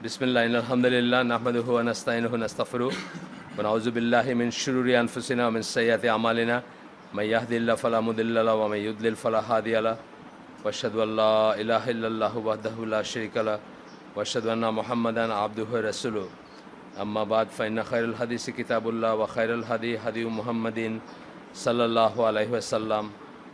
बिस्मिल्लाह अल्हम्दुलिल्लाह नहमदुहु व नस्तईनुहु व नस्तगफिरुहु व नऊज़ु बिल्लाहि मिन शुरूरि अनफुसिना व मिन सय्यिआति अमालिना मैं यहदिल्लाहु फला मुदिल्ल लहु व मैं युद्लिल फला हादिय लहु व अशहदु अल्ला इलाहा इल्लल्लाहु वहदहु ला शरीका लहु व अशहदु अन्ना मुहम्मदन अब्दुहु व रसूलुहु अम्मा बाद फ़इन्न खैरुल हदीस किताबुल्लाह व खैरुल हदी हदी मुहम्मदिन सल्लल्लाहु अलैहि वसल्लम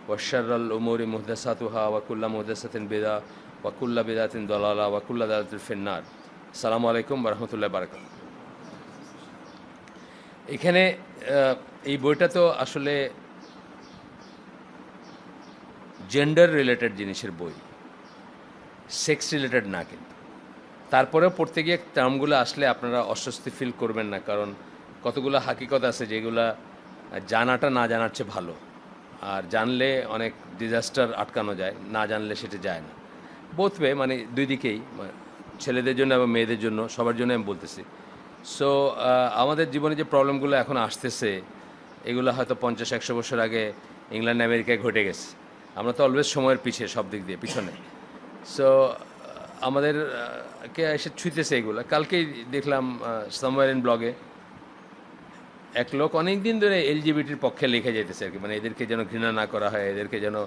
व शर्रुल उमूरि मुहदसातुहा व कुल्लु मुहदसातिन बिदअ व कुल्लु बिदअतिन दलाला व कुल्लु दलालातिन फिन्नार। আসসালামু আলাইকুম ওয়া রাহমাতুল্লাহি ওয়া বারাকাতুহু। এখানে এই বইটা তো আসলে জেন্ডার রিলেটেড জিনিসের বই, সেক্স রিলেটেড না, কিন্তু তারপরেও পড়তে গিয়ে টার্মগুলো আসলে আপনারা অস্বস্তি ফিল করবেন না, কারণ কতগুলো হাকিকত আছে যেগুলা জানাটা না জানার চেয়ে ভালো, আর জানলে অনেক ডিজাস্টার আটকানো যায়, না জানলে সেটা যায় না। বোথ ওয়ে, মানে দুই দিকেই, ছেলেদের জন্য এবং মেয়েদের জন্য, সবার জন্য আমি বলতেছি। সো আমাদের জীবনে যে প্রবলেমগুলো এখন আসতেছে এগুলো হয়তো 50-100 বছর আগে ইংল্যান্ড আমেরিকায় ঘটে গেছে। আমরা তো অলওয়েজ সময়ের পিছিয়ে, সব দিক দিয়ে পিছনে। সো আমাদেরকে এসে ছুঁইতেছে এগুলো। কালকেই দেখলাম সামওয়্যার ইন ব্লগে এক লোক অনেক দিন ধরে এলজিবিটির পক্ষে লিখে যেতেছে আর কি, মানে এদেরকে যেন ঘৃণা না করা হয়, এদেরকে যেন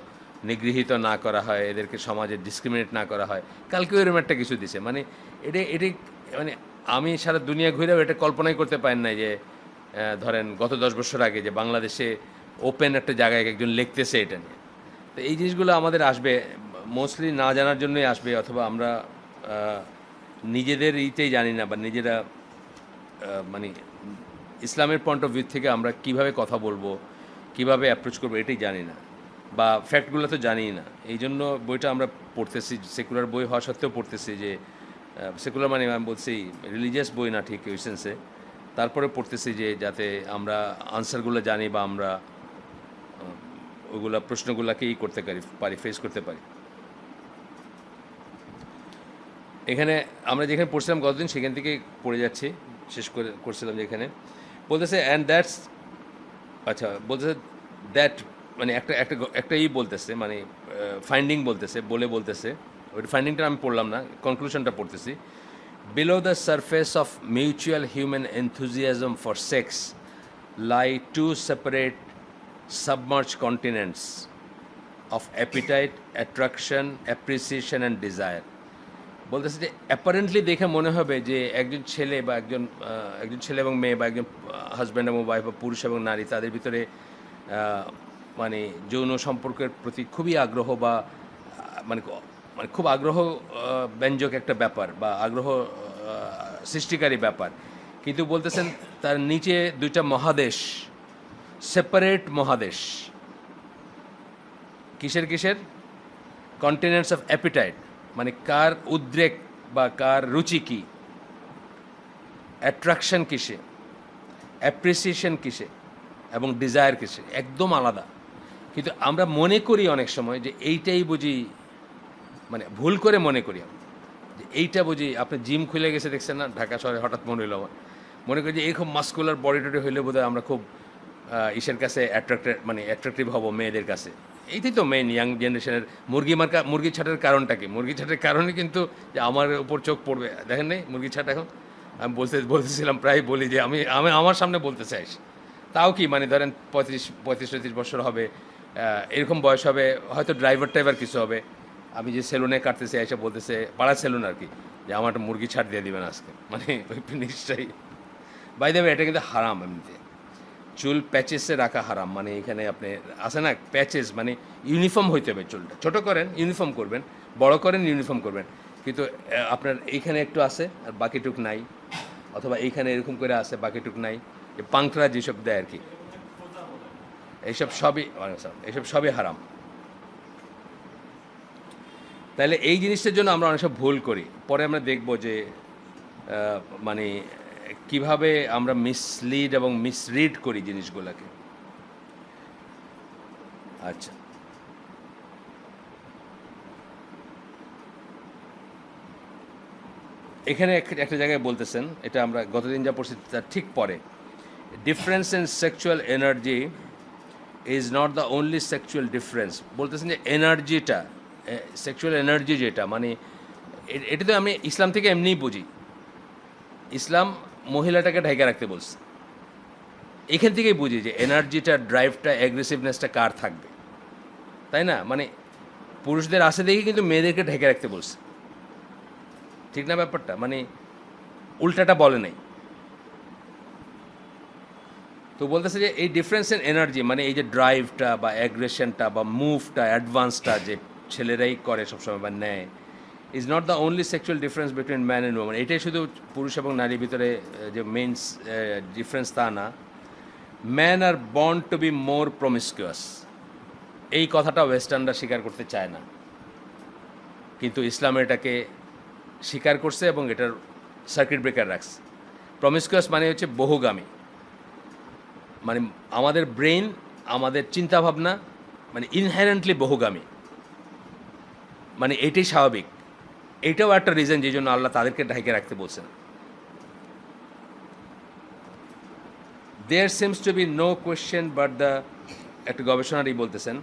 নিগৃহীত না করা হয়, এদেরকে সমাজে ডিসক্রিমিনেট না করা হয়। কালকেও এরকম একটা কিছু দিছে, মানে এটা মানে আমি সারা দুনিয়া ঘুরেও এটা কল্পনাই করতে পারেন না যে ধরেন গত 10 বছর আগে যে বাংলাদেশে ওপেন একটা জায়গায় একজন লিখতেছে এটা নিয়ে। তো এই জিনিসগুলো আমাদের আসবে, মোস্টলি না জানার জন্যই আসবে, অথবা আমরা নিজেদের ইতেই জানি না, বা নিজেরা মানে ইসলামের পয়েন্ট অফ ভিউ থেকে আমরা কিভাবে কথা বলবো, কিভাবে অ্যাপ্রোচ করবো এটাই জানি না, বা ফ্যাক্টগুলো তো জানিই না। এই জন্য বইটা আমরা পড়তেছি, সেকুলার বই হওয়া সত্ত্বেও পড়তেছি, যে সেকুলার মানে আমি বলছি রিলিজিয়াস বই না ঠিক ওই সেন্সে, তারপরে পড়তেছি যে যাতে আমরা আনসারগুলো জানি, বা আমরা ওইগুলো প্রশ্নগুলোকেই করতে পারি, ফেস করতে পারি। এখানে আমরা যেখানে পড়ছিলাম গতদিন সেখান থেকে পড়ে যাচ্ছি, শেষ করছিলাম যেখানে বলতেছে অ্যান্ড দ্যাটস, আচ্ছা বলতেছে দ্যাট, মানে একটা বলতেছে, মানে ফাইন্ডিং বলতেছে, বলতেছে ওই ফাইন্ডিংটা আমি পড়লাম না, কনক্লুশনটা পড়তেছি। Below the surface of mutual human enthusiasm for sex lie two separate submerge continents of appetite, attraction, appreciation and desire. বলতেছে যে অ্যাপারেন্টলি দেখে মনে হবে যে একজন ছেলে বা একজন ছেলে এবং মেয়ে, বা একজন হাজব্যান্ড এবং ওয়াইফ, বা পুরুষ এবং নারী, তাদের ভিতরে মানে যৌন সম্পর্কের প্রতি খুবই আগ্রহ, বা মানে খুব আগ্রহ ব্যঞ্জক একটা ব্যাপার, বা আগ্রহ সৃষ্টিকারী ব্যাপার। কিন্তু বলতেছেন তার নিচে দুইটা মহাদেশ, সেপারেট মহাদেশ। কিসের কন্টিনেন্টস অফ অ্যাপিটাইট, মানে কার উদ্রেক বা কার রুচি কী, অ্যাট্রাকশন কিসে, অ্যাপ্রিসিয়েশন কিসে, এবং ডিজায়ার কিসে, একদম আলাদা। কিন্তু আমরা মনে করি অনেক সময় যে এইটাই বুঝি, মানে ভুল করে মনে করি যে এইটা বুঝি। আপনি জিম খুলে গেছে দেখছেন না ঢাকা শহরে, হঠাৎ মনে হইল আমার, মনে করি যে এই খুব মাস্কুলার বডি টডি হইলে বোধহয় আমরা খুব ইসের কাছে অ্যাট্রাকটিভ হব মেয়েদের কাছে। এইটাই তো মেইন ইয়াং জেনারেশনের মুরগি ছাটের কারণটা কি? মুরগি ছাটের কারণে কিন্তু যে আমার উপর চোখ পড়বে, দেখেন নেই মুরগি ছাট। এখন আমি বলতেছিলাম, প্রায় বলি যে আমি আমার সামনে বলতে চাইস, তাও কি মানে ধরেন 35-33 বছর হবে, এরকম বয়স হবে, হয়তো ড্রাইভার কিছু হবে। আমি যে সেলুনে কাটতেছে এসে বলতেছে, পাড়ার সেলুন আর কি, যে আমার একটা মুরগি ছাড় দিয়ে দিবেন আজকে, মানে ওই নিশ্চয়ই। বাই দ্য ওয়ে, এটা কিন্তু হারাম। এমনিতে চুল প্যাচেসে রাখা হারাম, মানে এখানে আপনি আসে না প্যাচেস, মানে ইউনিফর্ম হইতে হবে। চুলটা ছোটো করেন ইউনিফর্ম করবেন, বড় করেন ইউনিফর্ম করবেন, কিন্তু আপনার এইখানে একটু আছে আর বাকিটুক নাই, অথবা এইখানে এরকম করে আছে বাকিটুক নাই, পাংকরা যেসব দেয় আর কি, এইসব সবই হারাম। তাহলে এই জিনিসটার জন্য আমরা অনেক সব ভুল করি। পরে আমরা দেখব যে মানে কিভাবে আমরা মিসলিড এবং মিসরিড করি জিনিসগুলোকে। আচ্ছা, এখানে একটা জায়গায় বলতেছেন, এটা আমরা গতদিন যা পড়ছি তার ঠিক পরে, difference in sexual energy is not the only sexual difference. বলতেছেন যে এনার্জিটা, সেক্সুয়াল এনার্জি যেটা, মানে এটা তো আমি ইসলাম থেকে এমনিই বুঝি ইসলাম মহিলাটাকে ঢেকে রাখতে বলছে। এখান থেকেই বুঝি যে এনার্জিটা, ড্রাইভটা, অ্যাগ্রেসিভনেসটা কার থাকবে, তাই না? মানে পুরুষদের আছে দেখে কিন্তু মেয়েদেরকে ঢেকে রাখতে বলছে, ঠিক না ব্যাপারটা? মানে উল্টাটা বলে নাই। তো বলতেছে যে এই ডিফারেন্স ইন এনার্জি, মানে এই যে ড্রাইভটা বা অ্যাগ্রেশনটা বা মুভটা, অ্যাডভান্সটা যে ছেলেরাই করে সবসময় বা নেয়, is not the only sexual difference between man and women. এটাই শুধু পুরুষ এবং নারীর ভিতরে যে মেইন ডিফারেন্স তা না। Man are born to be more promiscuous, এই কথাটা ওয়েস্টার্নরা স্বীকার করতে চায় না, কিন্তু ইসলাম এটাকে স্বীকার করছে এবং এটার সার্কিট ব্রেকার রাখছে। প্রমিসকিউয়াস মানে হচ্ছে বহুগামী, মানে আমাদের ব্রেন, আমাদের চিন্তাভাবনা মানে ইনহেরেন্টলি বহুগামী, মানে এটাই স্বাভাবিক। এটাও একটা রিজন যে জন্য আল্লাহ তাদেরকে ঢাইকে রাখতে বলছেন। There seems to be no question but the, একটা গবেষণারই বলতেছেন,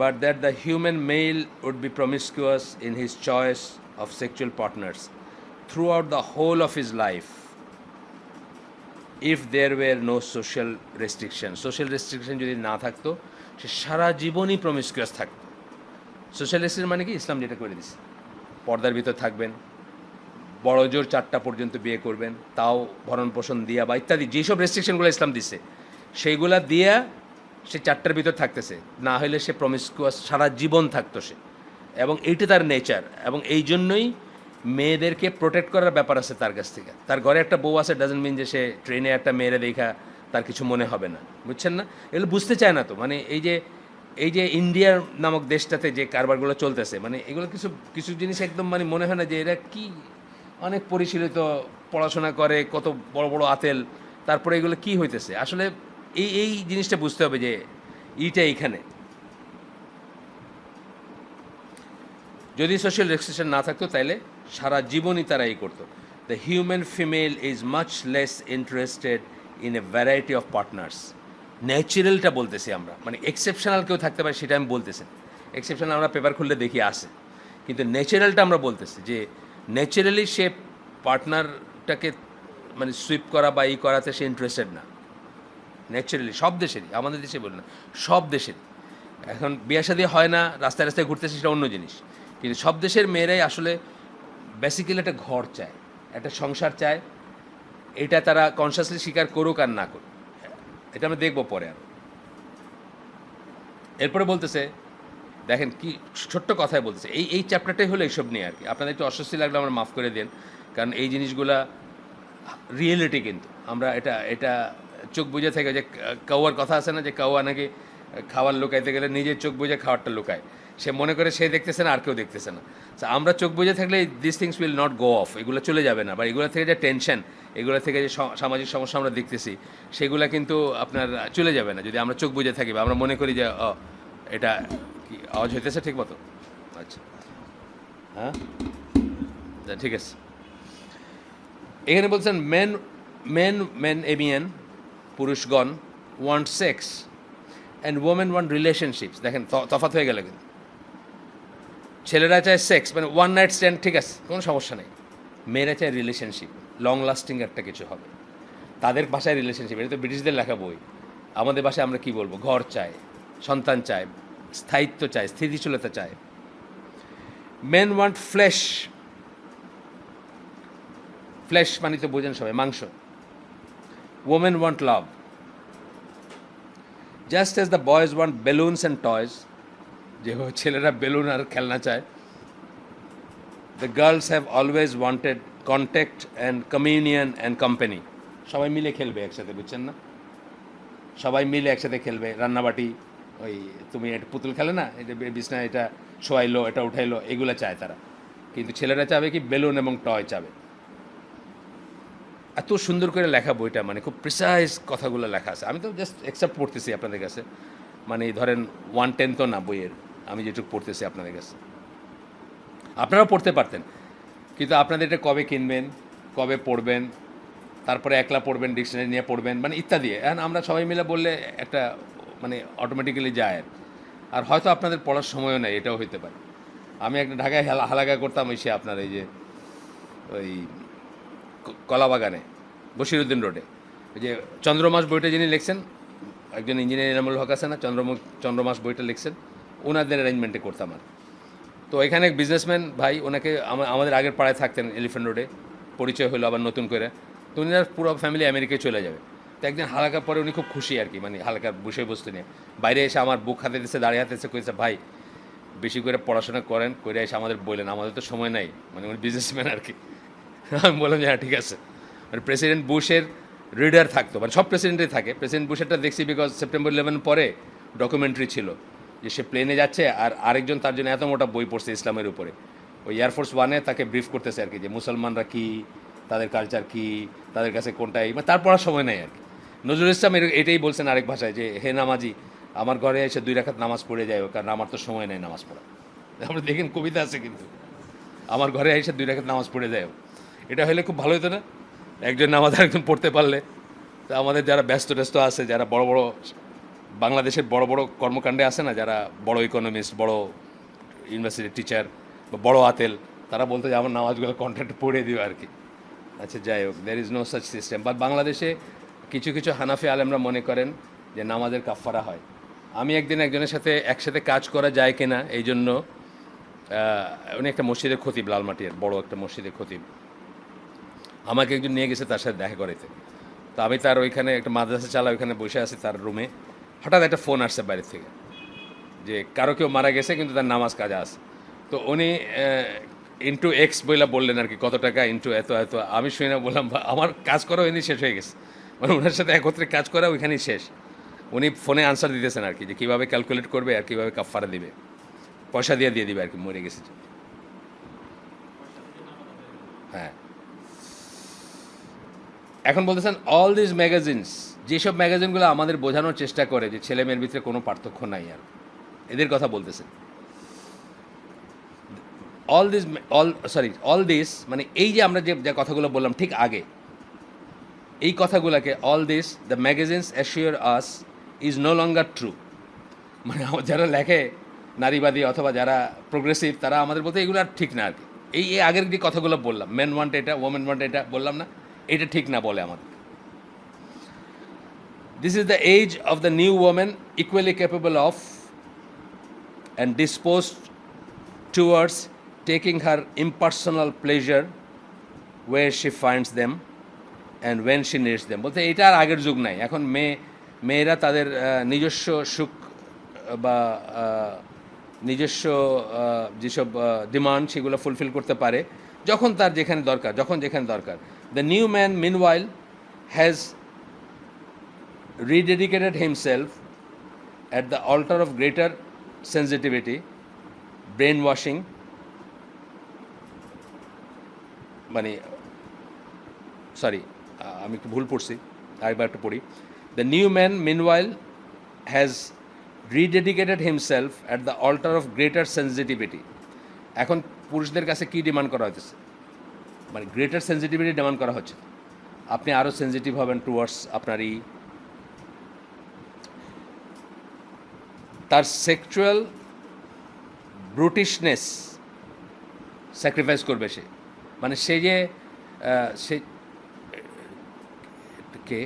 but that the human male would be promiscuous in his choice of sexual partners throughout the whole of his life if there were no social restriction. Social restriction যদি না থাকতো সে সারা জীবনই প্রমিসকিউয়াস থাকতো। Social restriction মানে কি? ইসলাম যেটা করে দিছে, পর্দার ভিতর থাকবেন, বড় জোর 4টা পর্যন্ত বিয়ে করবেন, তাও ভরণ পোষণ দিয়া বা ইত্যাদি যেসব রেস্ট্রিকশনগুলো ইসলাম দিছে সেইগুলা দিয়া সে 4টার ভিতর থাকতেছে, না হলে সে প্রমিসকিউয়াস সারা জীবন থাকতো সে, এবং এইটা তার নেচার। এবং এই জন্যই মেয়েদেরকে প্রোটেক্ট করার ব্যাপার আছে তার কাছ থেকে। তার ঘরে একটা বউ আছে ডাজন্ট মিন যে সে ট্রেনে একটা মেয়েরে দেখা তার কিছু মনে হবে না, বুঝছেন না? এগুলো বুঝতে চায় না তো। মানে এই যে ইন্ডিয়ার নামক দেশটাতে যে কারবারগুলো চলতেছে, মানে এগুলো কিছু কিছু জিনিস একদম মানে মনে হয় না যে এরা কি অনেক পরিশীলিত, পড়াশোনা করে, কত বড় বড় আতেল, তারপরে এগুলো কি হইতেছে আসলে। এই জিনিসটা বুঝতে হবে যে এইটা এইখানে যদি সোশ্যাল রেস্ট্রিকশন না থাকতো তাইলে সারা জীবনই তারা এই করতো। The human female is much less interested in a variety of partners. ন্যাচারালটা বলতেছি আমরা, মানে এক্সেপশনাল কেউ থাকতে পারে সেটা আমি বলতেছি। এক্সেপশনাল আমরা পেপার খুললে দেখি আসে, কিন্তু ন্যাচারালটা আমরা বলতেছি যে ন্যাচারালি সে পার্টনারটাকে মানে সুইপ করা বা এই করাতে সে ইন্টারেস্টেড না। ন্যাচারালি সব দেশেরই, আমাদের দেশে বলি না, সব দেশেরই। এখন বিয়ে শাদী হয় না, রাস্তায় রাস্তায় ঘুরতেছে, সেটা অন্য জিনিস, কিন্তু সব দেশের মেয়েরাই আসলে বেসিক্যালি একটা ঘর চায়, একটা সংসার চায়। এটা তারা কনসিয়াসলি স্বীকার করুক আর না করুক, এটা আমরা দেখবো পরে। আর এরপরে বলতেছে, দেখেন কি ছোট্ট কথায় বলতেছে, এই চ্যাপ্টারটাই হলো এইসব নিয়ে আর কি। আপনাদের একটু অস্বস্তি লাগলে আমরা মাফ করে দেন, কারণ এই জিনিসগুলা রিয়েলিটি। কিন্তু আমরা এটা চোখ বুঝে থেকে, যে কাউয়ার কথা আছে না, যে কাউয়া নাকি খাবার লুকাইতে গেলে নিজের চোখ বুঝে খাবারটা লুকায়, সে মনে করে সে দেখতেছে না আর কেউ দেখতেছে না। আমরা চোখ বুঝে থাকলে this things will not go of, এগুলো চলে যাবে না। বা এগুলো থেকে যে টেনশন, এগুলো থেকে যে সামাজিক সমস্যা আমরা দেখতেছি, সেগুলো কিন্তু আপনার চলে যাবে না যদি আমরা চোখ বুঝে থাকি বা আমরা মনে করি যে এটা কি আওয়াজ হইতেছে ঠিক মতো। আচ্ছা, হ্যাঁ, ঠিক আছে। এখানে বলছেন মেন মেন মেন এমিয়ান পুরুষগণ want sex and women want relationships. দেখেন তফাৎ হয়ে গেল, কিন্তু ছেলেরা চায় সেক্স, মানে ওয়ান নাইট স্ট্যান্ড, ঠিক আছে, কোনো সমস্যা নেই। মেয়েরা চায় রিলেশনশিপ, লং লাস্টিং একটা কিছু হবে। তাদের ভাষায় রিলেশনশিপ, এটা তো ব্রিটিশদের লেখা বই। আমাদের ভাষায় আমরা কি বলবো? ঘর চায়, সন্তান চায়, স্থায়িত্ব চায়, স্থিতিশীলতা চায়। মেন ওয়ান্ট ফ্লেশ, ফ্লেশ মানে তো বোঝেন সবাই, মাংস। Women want love. Just as the boys want balloons and toys, যেভাবে ছেলেরা বেলুন আর খেলনা চায়, the girls have always wanted contact and communion and company. সবাই মিলে খেলবে একসাথে, বুঝছেন না? সবাই মিলে একসাথে খেলবে, রান্নাবাটি, ওই তুমি একটা পুতুল খেলে না, এটা বিছনা, এটা শোয়াইলো, এটা উঠাইলো, এগুলো চায় তারা। কিন্তু ছেলেরা চাবে কি? বেলুন এবং টয় চাবে। এত সুন্দর করে লেখা বইটা, মানে খুব প্রিসাইজ কথাগুলো লেখা আছে। আমি তো জাস্ট অ্যাকসেপ্ট পড়তেছি আপনাদের কাছে, মানে ধরেন 1/10 তো না বইয়ের, আমি যেটুকু পড়তেছি আপনাদের কাছে। আপনারাও পড়তে পারতেন, কিন্তু আপনাদের এটা কবে কিনবেন, কবে পড়বেন, তারপরে একলা পড়বেন, ডিকশনারি নিয়ে পড়বেন, মানে ইত্যাদি। এখন আমরা সবাই মিলে বললে একটা মানে অটোমেটিক্যালি যায়। আর হয়তো আপনাদের পড়ার সময়ও নেই, এটাও হইতে পারে। আমি একটা ঢাকায় হালাগা করতাম, ওই সে আপনার এই যে ওই কলাবাগানে বশিরউদ্দিন রোডে, ওই যে চন্দ্রমাস বইটা যিনি লিখছেন, একজন ইঞ্জিনিয়ার এনামুল হক আছে না, চন্দ্রমাস বইটা লিখছেন, ওনাদের অ্যারেঞ্জমেন্টে করতাম আর। তো এখানে এক বিজনেসম্যান ভাই, ওনাকে আমাদের আগের পাড়ায় থাকতেন এলিফ্যান্ট রোডে, পরিচয় হলো আবার নতুন করে। তো উনি পুরো ফ্যামিলি আমেরিকায় চলে যাবে। তো একদিন হালকা পরে উনি খুব খুশি আর কি, মানে হালকা বিষয়বস্তু নিয়ে বাইরে এসে আমার বুক হাতে দিচ্ছে, দাঁড়িয়ে হাতে এসে কইছে, ভাই বেশি করে পড়াশোনা করেন, করে এসে আমাদের বললেন, আমাদের তো সময় নাই, মানে উনি বিজনেসম্যান আর কি। আমি বললাম যে হ্যাঁ ঠিক আছে। মানে প্রেসিডেন্ট বুশের রিডার থাকতো, মানে সব প্রেসিডেন্টই থাকে, প্রেসিডেন্ট বুশেরটা দেখছি বিকজ সেপ্টেম্বর 11 পরে ডকুমেন্টারি ছিল যে সে প্লেনে যাচ্ছে আর আরেকজন তার জন্য এত মোটা বই পড়ছে ইসলামের উপরে, ওই এয়ারফোর্স ওয়ানে তাকে ব্রিফ করতেছে আর কি, যে মুসলমানরা কী, তাদের কালচার কী, তাদের কাছে কোনটাই, মানে তার পড়ার সময় নেই আর কি। নজরুল ইসলাম এটাই বলছেন আরেক ভাষায়, যে হে নামাজি, আমার ঘরে এসে 2 রাকাত নামাজ পড়ে যায়, কারণ আমার তো সময় নেই নামাজ পড়া। আমরা দেখেন কবিতা আছে কিন্তু, আমার ঘরে এসে 2 রাকাত নামাজ পড়ে যায়। এটা হলে খুব ভালো হতো না, একজন নামাজ একজন পড়তে পারলে। তো আমাদের যারা ব্যস্ত আছে, যারা বড় বড় বাংলাদেশের বড় বড় কর্মকাণ্ডে আছে না, যারা বড় ইকোনমিস্ট, বড় ইউনিভার্সিটির টিচার বা বড় আতেল, তারা বলতে যে আমার নামাজগুলো কন্ট্রাক্ট পড়ে দিও আর কি। আচ্ছা যাই হোক, there is no such system. But বাংলাদেশে কিছু কিছু হানাফি আলেমরা মনে করেন যে নামাজের কাফফারা হয়। আমি একদিন একজনের সাথে একসাথে কাজ করা যায় কিনা এই জন্য, উনি একটা মসজিদের খতিব, লালমাটিয়ার বড় একটা মসজিদের খতিব, আমাকে একজন নিয়ে গেছে তার সাথে দেখা করাইতে। তো আমি তার ওইখানে একটা মাদ্রাসা চালা, ওইখানে বসে আছি তার রুমে, হঠাৎ একটা ফোন আসছে বাইরের থেকে যে কারো কেউ মারা গেছে কিন্তু তার নামাজ কাজা আছে। তো উনি ইন্টু এক্স বইলা বললেন আর কি, কত টাকা ইন্টু এত এত। আমি শুনে না বললাম আমার কাজ করা ওইনি শেষ হয়ে গেছে, মানে ওনার সাথে একত্রে কাজ করা ওইখানেই শেষ। উনি ফোনে আনসার দিতেছেন আর কি, যে কীভাবে ক্যালকুলেট করবে আর কীভাবে কাফফারা দিবে, পয়সা দিয়ে দিবে আর কি, মরে গেছে। হ্যাঁ, এখন বলতেছেন অল দিস ম্যাগাজিনস, যেসব ম্যাগাজিনগুলো আমাদের বোঝানোর চেষ্টা করে যে ছেলে মেয়ের ভিতরে কোনো পার্থক্য নাই, আর এদের কথা বলতেছেন। অল দিস মানে এই যে আমরা যে কথাগুলো বললাম ঠিক আগে, এই কথাগুলোকে all this the magazines assure us is no longer true. মানে যারা লেখে নারীবাদী অথবা যারা প্রোগ্রেসিভ, তারা আমাদের বলতে এগুলো আর ঠিক না আর কি। এই আগের যে কথাগুলো বললাম, মেন ওয়ান্ট এটা, ওমেন ওয়ান্ট এটা বললাম না, এটা ঠিক না বলে আমাদের। This is the age of the new women, equally capable of and disposed towards taking her impersonal pleasure way she finds them and when she needs them. বলতে এটা আর আগের যুগ নাই, এখন মেয়েরা তাদের নিজস্ব সুখ বা নিজস্ব যেসব ডিমান্ড সেগুলো ফুলফিল করতে পারে যখন তার যেখানে দরকার, যখন যেখানে দরকার। The new man meanwhile has rededicated himself at the altar of greater sensitivity, brain washing, মানে সরি আমি একটু ভুল পড়ছি, আরেকবার একটু পড়ি। The new man meanwhile has rededicated himself at the altar of greater sensitivity. এখন পুরুষদের কাছে কী ডিমান্ড করা হচ্ছে, মানে গ্রেটার সেন্সিটিভিটি ডিমান্ড করা হচ্ছে, আপনি আরও সেন্সিটিভ হবেন টুয়ার্ডস আপনার তার সেক্সুয়াল ব্রুটিশনেস স্যাক্রিফাইস করবে সে, মানে সে যে সে কে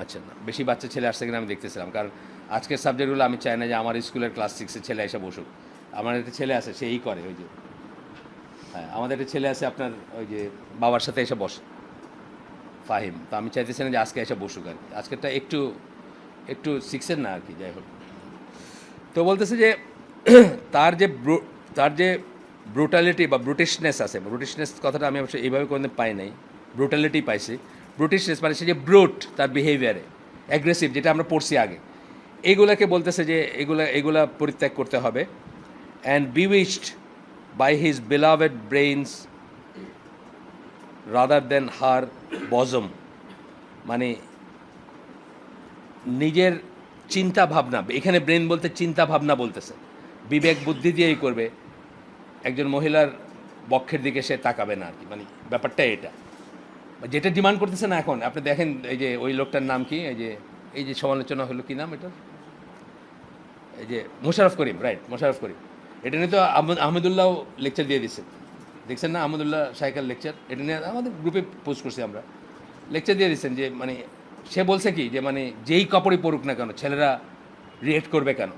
আচ্ছা না বেশি বাচ্চা ছেলে আসছে কিনা আমি দেখতেছিলাম, কারণ আজকের সাবজেক্টগুলো আমি চাই না যে আমার স্কুলের ক্লাস 6-এর ছেলে এসে বসুক। আমার একটা ছেলে আছে, সেই করে ওই যে, হ্যাঁ আমাদের একটা ছেলে আছে আপনার ওই যে বাবার সাথে এসে বসে, ফাহিম। তো আমি চাইতেছি না যে আজকে এসে বসুক আর কি, আজকেরটা একটু 6-এর না আর কি, যাই হোক। তো বলতেছে যে তার যে ব্রুটালিটি বা ব্রুটিশনেস আছে, ব্রুটিশনেস কথাটা আমি অবশ্যই এইভাবে কোনো পাই নাই, ব্রুটালিটি পাইছি। ব্রুটিশনেস মানে সে যে ব্রুট, তার বিহেভিয়ারে অ্যাগ্রেসিভ, যেটা আমরা পড়ছি আগে, এইগুলাকে বলতেছে যে এগুলা পরিত্যাগ করতে হবে। And bewitched by his beloved brains rather than her bosom, মানে নিজের চিন্তা ভাবনা, এখানে ব্রেন বলতে চিন্তা ভাবনা বলতেছে, বিবেক বুদ্ধি দিয়েই করবে, একজন মহিলার বক্ষের দিকে সে তাকাবে না আর কি, মানে ব্যাপারটা এটা যেটা ডিমান্ড করতেছে না। এখন আপনি দেখেন এই যে ওই লোকটার নাম কি, এই যে সমালোচনা হলো, কি নাম এটা, এই যে মোশাররফ করিম, রাইট, মোশাররফ করিম, এটা নিয়ে তো আহমেদুল্লাহ লেকচার দিয়ে দিচ্ছে দেখছেন না আহমদুল্লাহ সাইকাল লেকচার, এটা নিয়ে আমাদের গ্রুপে পোস্ট করছি আমরা, লেকচার দিয়ে দিচ্ছেন যে মানে সে বলছে কি যে মানে যেই কাপড়ই পরুক না কেন ছেলেরা রিয়েক্ট করবে কেন,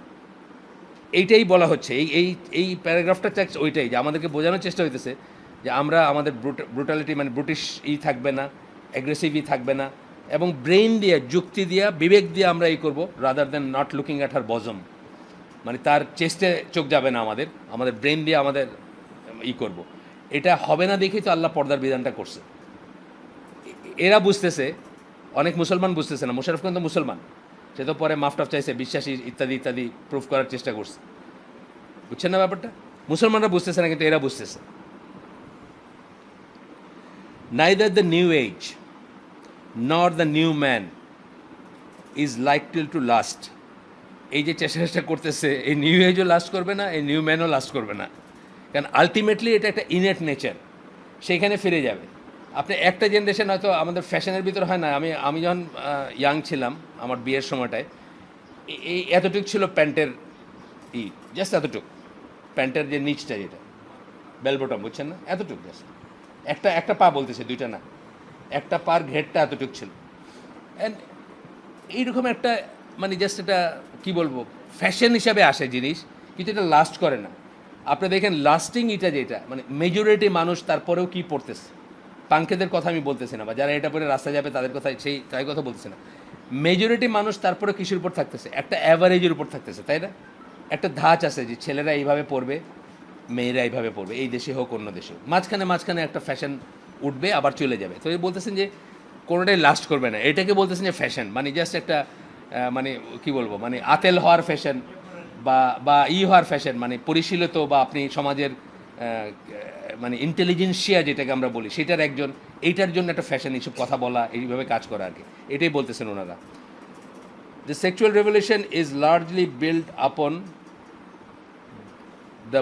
এইটাই বলা হচ্ছে। এই এই এই প্যারাগ্রাফটা ওইটাই যে আমাদেরকে বোঝানোর চেষ্টা হইতেছে যে আমরা আমাদের ব্রুটালিটি মানে ব্রিটিশ থাকবে না, অ্যাগ্রেসিভই থাকবে না, এবং ব্রেইন দিয়ে যুক্তি দিয়ে বিবেক দিয়ে আমরা এই করবো, rather than not looking at her bosom, মানে তার চেস্টে চোখ যাবে না, আমাদের ব্রেন দিয়ে আমাদের করব। এটা হবে না দেখেই তো আল্লাহ পর্দার বিধানটা করছে। এরা বুঝতেছে, অনেক মুসলমান বুঝতেছে না। মোশাররফ খান তো মুসলমান, সে তো পরে মাফটাফ চাইছে, বিশ্বাসী ইত্যাদি ইত্যাদি প্রুফ করার চেষ্টা করছে, বুঝছেন না ব্যাপারটা? মুসলমানরা বুঝতেছে না, কিন্তু এরা বুঝতেছে। Neither the new age nor the new man is likely to last. এই যে চেষ্টা করতেছে, এই নিউ এজও লাস্ট করবে না, এই নিউ ম্যানও লাস্ট করবে না, কারণ আলটিমেটলি এটা একটা ইনেট নেচার, সেইখানে ফিরে যাবে। আপনি একটা জেনারেশন হয়তো আমাদের ফ্যাশনের ভিতর হয় না। আমি যখন ইয়াং ছিলাম, আমার বিয়ের সময়টায় এই এতটুকু ছিল প্যান্টের জাস্ট এতটুকু, প্যান্টের যে নিচটা যেটা বেল বটম, বুঝছেন না, এতটুকু জাস্ট একটা পা বলতেছে, দুইটা না, একটা পার ঘেরটা এতটুকু ছিল। অ্যান্ড এইরকম একটা মানে জাস্ট এটা কী বলবো, ফ্যাশন হিসাবে আসে জিনিস, কিন্তু এটা লাস্ট করে না। আপনি দেখেন লাস্টিং এটা যেটা মানে মেজরিটি মানুষ তারপরেও কী পড়তেছে, পাঙ্কেদের কথা আমি বলতেছি না, বা যারা এটা পরে রাস্তায় যাবে তাদের কথা, তাই কথা বলতেছি না। মেজরিটি মানুষ তারপরে কিসের উপর থাকতেছে, একটা অ্যাভারেজের উপর থাকতেছে, তাই না? একটা ধাঁচ আছে যে ছেলেরা এইভাবে পড়বে, মেয়েরা এইভাবে পড়বে, এই দেশে হোক অন্য দেশে হোক, মাঝখানে একটা ফ্যাশন উঠবে আবার চলে যাবে। তো এই বলতেছেন যে কোনোটাই লাস্ট করবে না, এটাকে বলতেছেন যে ফ্যাশন, মানে জাস্ট একটা মানে কি বলবো, মানে আতেল হওয়ার ফ্যাশন বা হওয়ার ফ্যাশন, মানে পরিশীলিত, বা আপনি সমাজের মানে ইন্টেলিজেন্সিয়া যেটাকে আমরা বলি সেটার একজন, এইটার জন্য একটা ফ্যাশন, এইসব কথা বলা, এইভাবে কাজ করা আর কি, এটাই বলতেছেন ওনারা। The sexual revolution is largely built upon the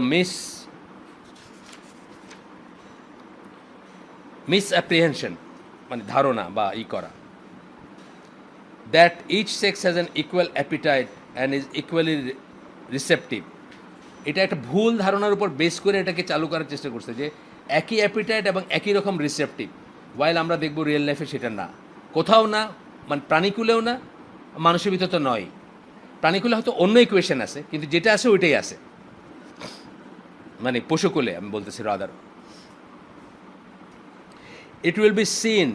misapprehension, মানে ধারণা বা করা, that each sex has an equal appetite and is equally receptive. এটা একটা ভুল ধারণার উপর বেস করে এটাকে চালু করার চেষ্টা করছে যে একই অ্যাপিটাইট এবং একই রকম রিসেপটিভ, ওয়াইল আমরা দেখব রিয়েল লাইফে সেটা না, কোথাও না, মানে প্রাণীকুলেও না, মানুষের ভিতর তো নয়। প্রাণীকুলে হয়তো অন্য ইকুয়েশন আছে, কিন্তু যেটা আছে ওইটাই আছে, মানে পশুকুলে আমি বলতেছি rather. It will be seen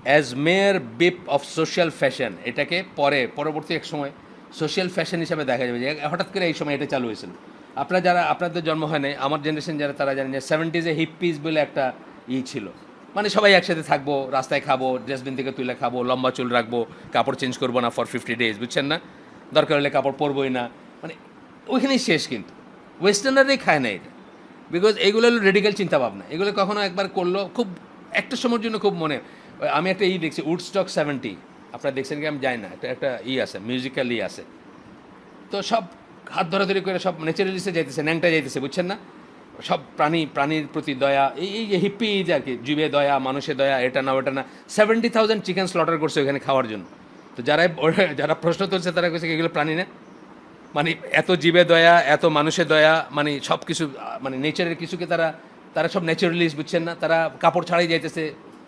as mere বিপ অফ সোশ্যাল ফ্যাশন, এটাকে পরবর্তী এক সময় সোশ্যাল ফ্যাশন হিসাবে দেখা যাবে, যে হঠাৎ করে এই সময় এটা চালু হয়েছিল। আপনাদের জন্ম হয় নাই, আমার জেনারেশন যারা, তারা জানেন যে 70s হিপ্পিস বলে একটা ছিল, মানে সবাই একসাথে থাকবো, রাস্তায় খাবো, ডাস্টবিন থেকে তুলে খাবো, লম্বা চুল রাখবো, কাপড় চেঞ্জ করবো না ফর 50 days, বুঝছেন না, দরকার হলে কাপড় পরবোই না, মানে ওইখানেই শেষ। কিন্তু ওয়েস্টার্নাররাই খায় না এটা, বিকজ এগুলো হলো রেডিক্যাল চিন্তাভাবনা। এগুলো কখনো একবার করলো খুব একটা সময়ের জন্য, খুব মনে, আমি একটা দেখছি উডস্টক 70, আপনারা দেখছেন কি আমি জানি না, একটা আছে, মিউজিক্যাল আছে, তো সব হাত ধরাধরি করে সব ন্যাচারালিস্টে যাইতেছে, ন্যাংটা যাইতেছে, বুঝছেন না, সব প্রাণীর প্রতি দয়া, এই যে হিপ্পি আর কি, জীবে দয়া, মানুষের দয়া, এটা না ওটা না, 70,000 চিকেন স্লটার করছে ওখানে খাওয়ার জন্য। তো যারা প্রশ্ন তুলছে তারা কইছে এগুলো প্রাণী না, মানে এত জীবে দয়া, এত মানুষের দয়া, মানে সব কিছু, মানে নেচারের কিছুকে তারা সব ন্যাচারালিস্ট, বুঝছেন না, তারা কাপড় ছাড়াই যাইতেছে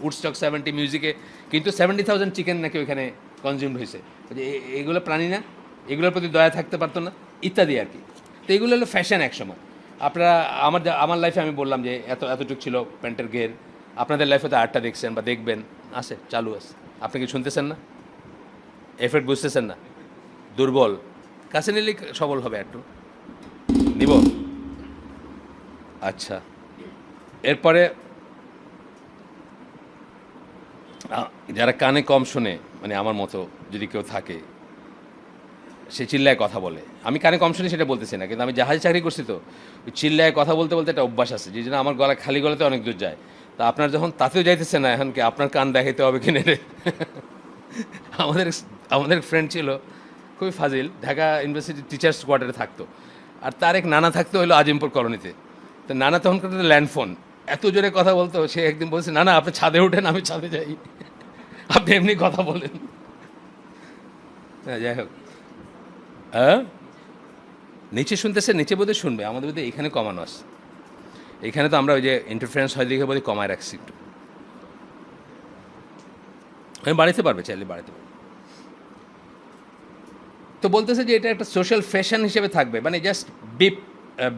উডস্টক 70 মিউজিকে, কিন্তু 70,000 চিকেন নাকি ওইখানে কনজিউম হয়েছে। এগুলো প্রাণী না, এগুলোর প্রতি দয়া থাকতে পারতো না, ইত্যাদি আর কি। তো এগুলো হলো ফ্যাশন এক সময়। আপনারা আমার লাইফে আমি বললাম যে এতটুকু ছিল প্যান্টের ঘের, আপনাদের লাইফে তো আটটা দেখছেন বা দেখবেন, আছে, চালু আছে। আপনি কি শুনতেছেন না? এফেক্ট বুঝতেছেন না? দুর্বল, কাছে নিলে সবল হবে একটু, নিব। আচ্ছা, এরপরে যারা কানে কম শোনে, মানে আমার মতো যদি কেউ থাকে, সে চিল্লায় কথা বলে। আমি কানে কম শুনি সেটা বলতেছি না, কিন্তু আমি জাহাজে চাকরি করছি, তো ওই চিল্লায় কথা বলতে বলতে একটা অভ্যাস আছে, যে জন্য আমার গলা খালি গলাতে অনেক দূর যায়। তা আপনার যখন তাতেও যাইতেছে না, এখন কি আপনার কান দেখাইতে হবে কিনে রে? আমাদের ফ্রেন্ড ছিল খুবই ফাজিল, ঢাকা ইউনিভার্সিটি টিচার্স কোয়ার্টারে থাকতো, আর তার এক নানা থাকতো হলো আজিমপুর কলোনিতে। তো নানা তখন করতো ল্যান্ডফোন, এত জোরে কথা বলতো, সে একদিন বলছে, না আপনি ছাদে ওঠেন, আমি ছাদে যাই, আপনি এমনি কথা বলেন। যাই হোক, নিচে শুনতেছে, নিচে বোধহয় শুনবে, আমাদের বোধহয় এখানে কমানো আছে। এখানে তো আমরা ওই যে ইন্টারফারেন্স হয় দেখে বলি কমায় রাখছি একটু। আমি বাড়াতে পারবে, চাইলে বাড়াতে পারবে। তো বলতেছে যে এটা একটা সোশ্যাল ফ্যাশন হিসেবে থাকবে, মানে জাস্ট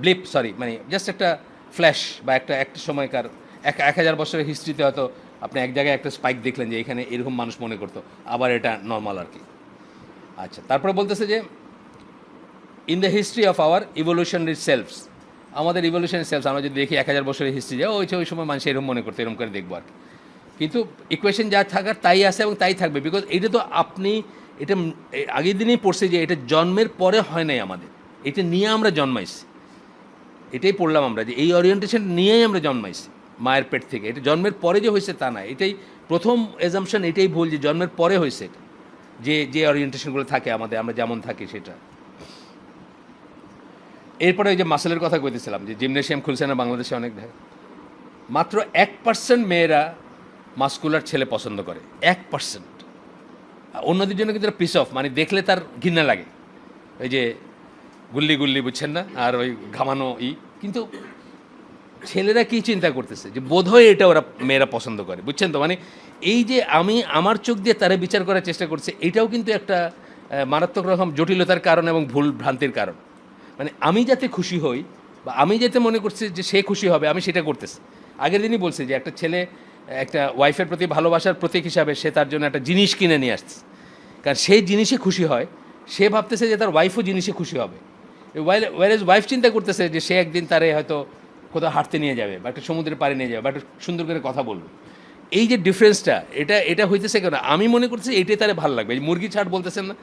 ব্লিপ মানে জাস্ট একটা ফ্ল্যাশ বা একটা সময়কার 1000 বছরের হিস্ট্রিতে হয়তো আপনি এক জায়গায় একটা স্পাইক দেখলেন যে এখানে এরকম মানুষ মনে করতো, আবার এটা নর্মাল আর কি। আচ্ছা, তারপরে বলতেছে যে in the history of our evolutionary selves, আমাদের ইভলিউশনারি সেলফস আমরা যদি দেখি 1000 বছরের হিস্ট্রি যায় ওই সময় মানুষ এরকম মনে করতো, এরকম করে দেখবো আর কি। কিন্তু ইকুয়েশন যা থাকার তাই আছে এবং তাই থাকবে, বিকজ এটা তো আপনি এটা আগের দিনেই পড়ছে যে এটা জন্মের পরে হয় নাই আমাদের, এটা নিয়ে আমরা জন্মাইছি। এটাই পড়লাম আমরা যে এই ওরিয়েন্টেশন নিয়েই আমরা জন্মাইছি মায়ের পেট থেকে। এটা জন্মের পরে যে হয়েছে তা না, এটাই প্রথম এজাম্পশন, এটাই ভুল যে জন্মের পরে হয়েছে এটা, যে ওরিয়েন্টেশনগুলো থাকে আমাদের, আমরা যেমন থাকি সেটা। এরপরে ওই যে মাসেলের কথা কইতেছিলাম যে জিমনেশিয়াম খুলছে না বাংলাদেশে অনেক দেখা, মাত্র 1% মেয়েরা মাস্কুলার ছেলে পছন্দ করে, 1%। অন্যদের জন্য কিন্তু পিস অফ, মানে দেখলে তার ঘৃণা লাগে, ওই যে গুল্লি গুল্লি বুঝছেন না, আর ওই ঘামানো কিন্তু ছেলেরা কি চিন্তা করতেছে যে বোধহয় এটা ওরা মেয়েরা পছন্দ করে, বুঝছেন তো? মানে এই যে আমি আমার চোখ দিয়ে তারা বিচার করার চেষ্টা করছে, এটাও কিন্তু একটা মারাত্মক রকম জটিলতার কারণ এবং ভুল ভ্রান্তির কারণ। মানে আমি যাতে খুশি হই বা আমি যাতে মনে করছি যে সে খুশি হবে, আমি সেটা করতেছি। আগের দিনই বলছি যে একটা ছেলে একটা ওয়াইফের প্রতি ভালোবাসার প্রতীক হিসাবে সে তার জন্য একটা জিনিস কিনে নিয়ে আসছে, কারণ সেই জিনিসে খুশি হয়, সে ভাবতেছে যে তার ওয়াইফও জিনিসে খুশি হবে। ওয়াইজ ওয়াইফ চিন্তা করতেছে যে সে একদিন তারে হয়তো কোথাও হাঁটতে নিয়ে যাবে বা একটা সমুদ্রের পাড়ে নিয়ে যাবে বা একটা সুন্দর করে কথা বলবে। এই যে ডিফারেন্সটা, এটা হইতেছে কেন? আমি মনে করছি এইটাই তারে ভালো লাগবে। এই মুরগি ছাট বলতেছেন না,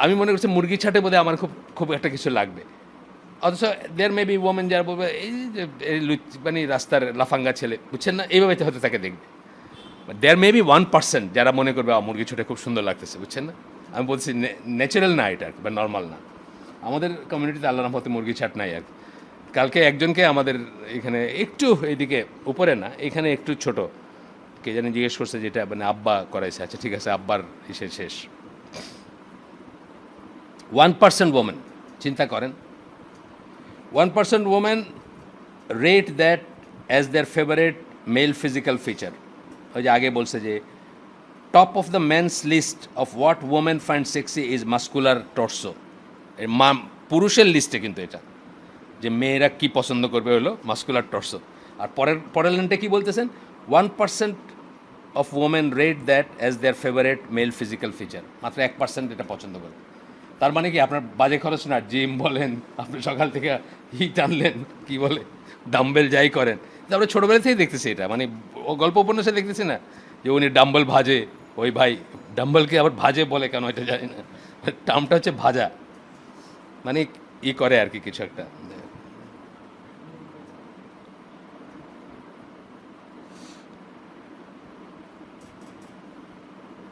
আমি মনে করছি মুরগি ছাটে বোধহয় আমার খুব একটা কিছু লাগবে। অথচ দেয়ার মে বি ওমেন যারা বলবে এই যে মানে রাস্তার লাফাঙ্গা ছেলে, বুঝছেন না, এইভাবে হয়তো তাকে দেখবে। দেয়ার মে বি 1% যারা মনে করবে মুরগি ছুটে খুব সুন্দর লাগতেছে, বুঝছেন না। আমি বলছি ন্যাচারাল না এটা বা নর্মাল না। আমাদের কমিউনিটিতে আল্লাহর রহমতে মুরগি ছাট নাই আর কি। কালকে একজনকে আমাদের এখানে একটু এইদিকে উপরে না, এখানে একটু ছোট কে জানি জিজ্ঞেস করছে যেটা মানে আব্বা করাইছে। আচ্ছা ঠিক আছে, আব্বার হিসেবে শেষ। 1% ওমেন, চিন্তা করেন, 1% women rate that as their favorite male physical feature. ওই যে আগে বলছে যে top of the men's list of what women find sexy is muscular torso. পুরুষের লিস্টে কিন্তু এটা যে মেয়েরা কি পছন্দ করবে হলো মাস্কুলার টর্সো। আর পরের লাইনটা কি বলতেছেন? 1% of women rate that as their favourite male physical feature. মাত্র 1% এটা পছন্দ করে। তার মানে কি আপনার বাজে খরচ না, জিম বলেন, আপনি সকাল থেকে টানলেন, কি বলে ডাম্বেল যাই করেন। তারপরে ছোটোবেলা থেকেই দেখতেছি এটা, মানে ও গল্প উপন্যাসে দেখতেছি না যে উনি ডাম্বেল ভাজে। ওই ভাই ডাম্বেলকে আবার ভাজে বলে কেন এটা জানি না, টার্মটা হচ্ছে ভাজা, মানে করে আর কি কিছু একটা।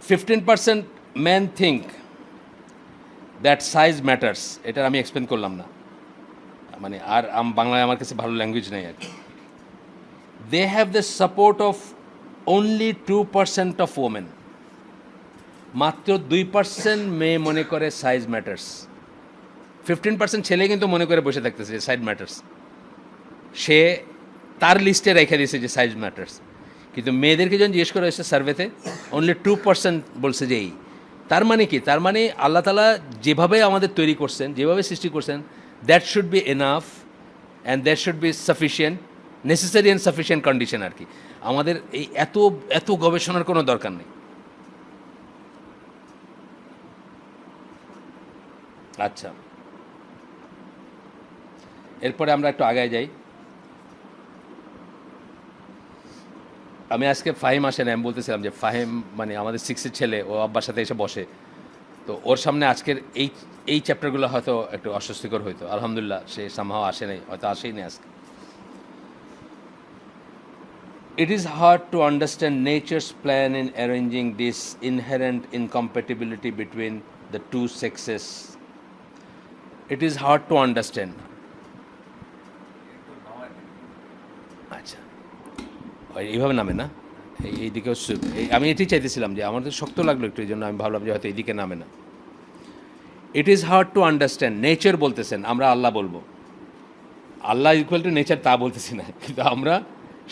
15% men think that size matters. এটা আমি এক্সপ্লেন করলাম না, মানে আর বাংলায় আমার কাছে ভালো ল্যাঙ্গুয়েজ নেই আর কি। They have the support of only 2% of women. মাত্র 2% মেয়ে মনে করে সাইজ ম্যাটার্স। 15% ছেলে কিন্তু মনে করে বসে থাকতেছে যে সাইজ ম্যাটার্স, সে তার লিস্টে রেখে দিয়েছে যে সাইজ ম্যাটার্স। কিন্তু মেয়েদেরকে যখন জিজ্ঞেস করা হয়েছে সার্ভেতে, অনলি 2% বলছে যে এই। তার মানে কি? তার মানে আল্লাহ তাআলা যেভাবে আমাদের তৈরি করছেন, যেভাবে সৃষ্টি করছেন, that should be enough and that should be sufficient, necessary and sufficient condition আর কি। আমাদের এই এত গবেষণার কোনো দরকার নেই। আচ্ছা, এরপরে আমরা একটু আগায় যাই। আমি আজকে ফাহিম আসেন, আমি বলতেছিলাম যে ফাহিম মানে আমাদের 6-এর ছেলে, ও আব্বার সাথে এসে বসে, তো ওর সামনে আজকের এই চ্যাপ্টারগুলো হয়তো একটু অস্বস্তিকর হইতো। আলহামদুলিল্লাহ সে সামহাও আসে নাই, হয়তো আসেই নি আজকে। It is hard to understand nature's plan in arranging this inherent incompatibility between the two sexes. It is hard to understand. আচ্ছা, এইভাবে নামে না, এইদিকেও আমি এটাই চাইতেছিলাম যে আমাদের শক্ত লাগলো একটু, এই জন্য আমি ভাবলাম যে হয়তো এইদিকে নামে না। It is hard to understand, nature বলতেছেন, আমরা আল্লাহ বলবো। আল্লাহ ইকুয়াল টু নেচার তা বলতেছি না, কিন্তু আমরা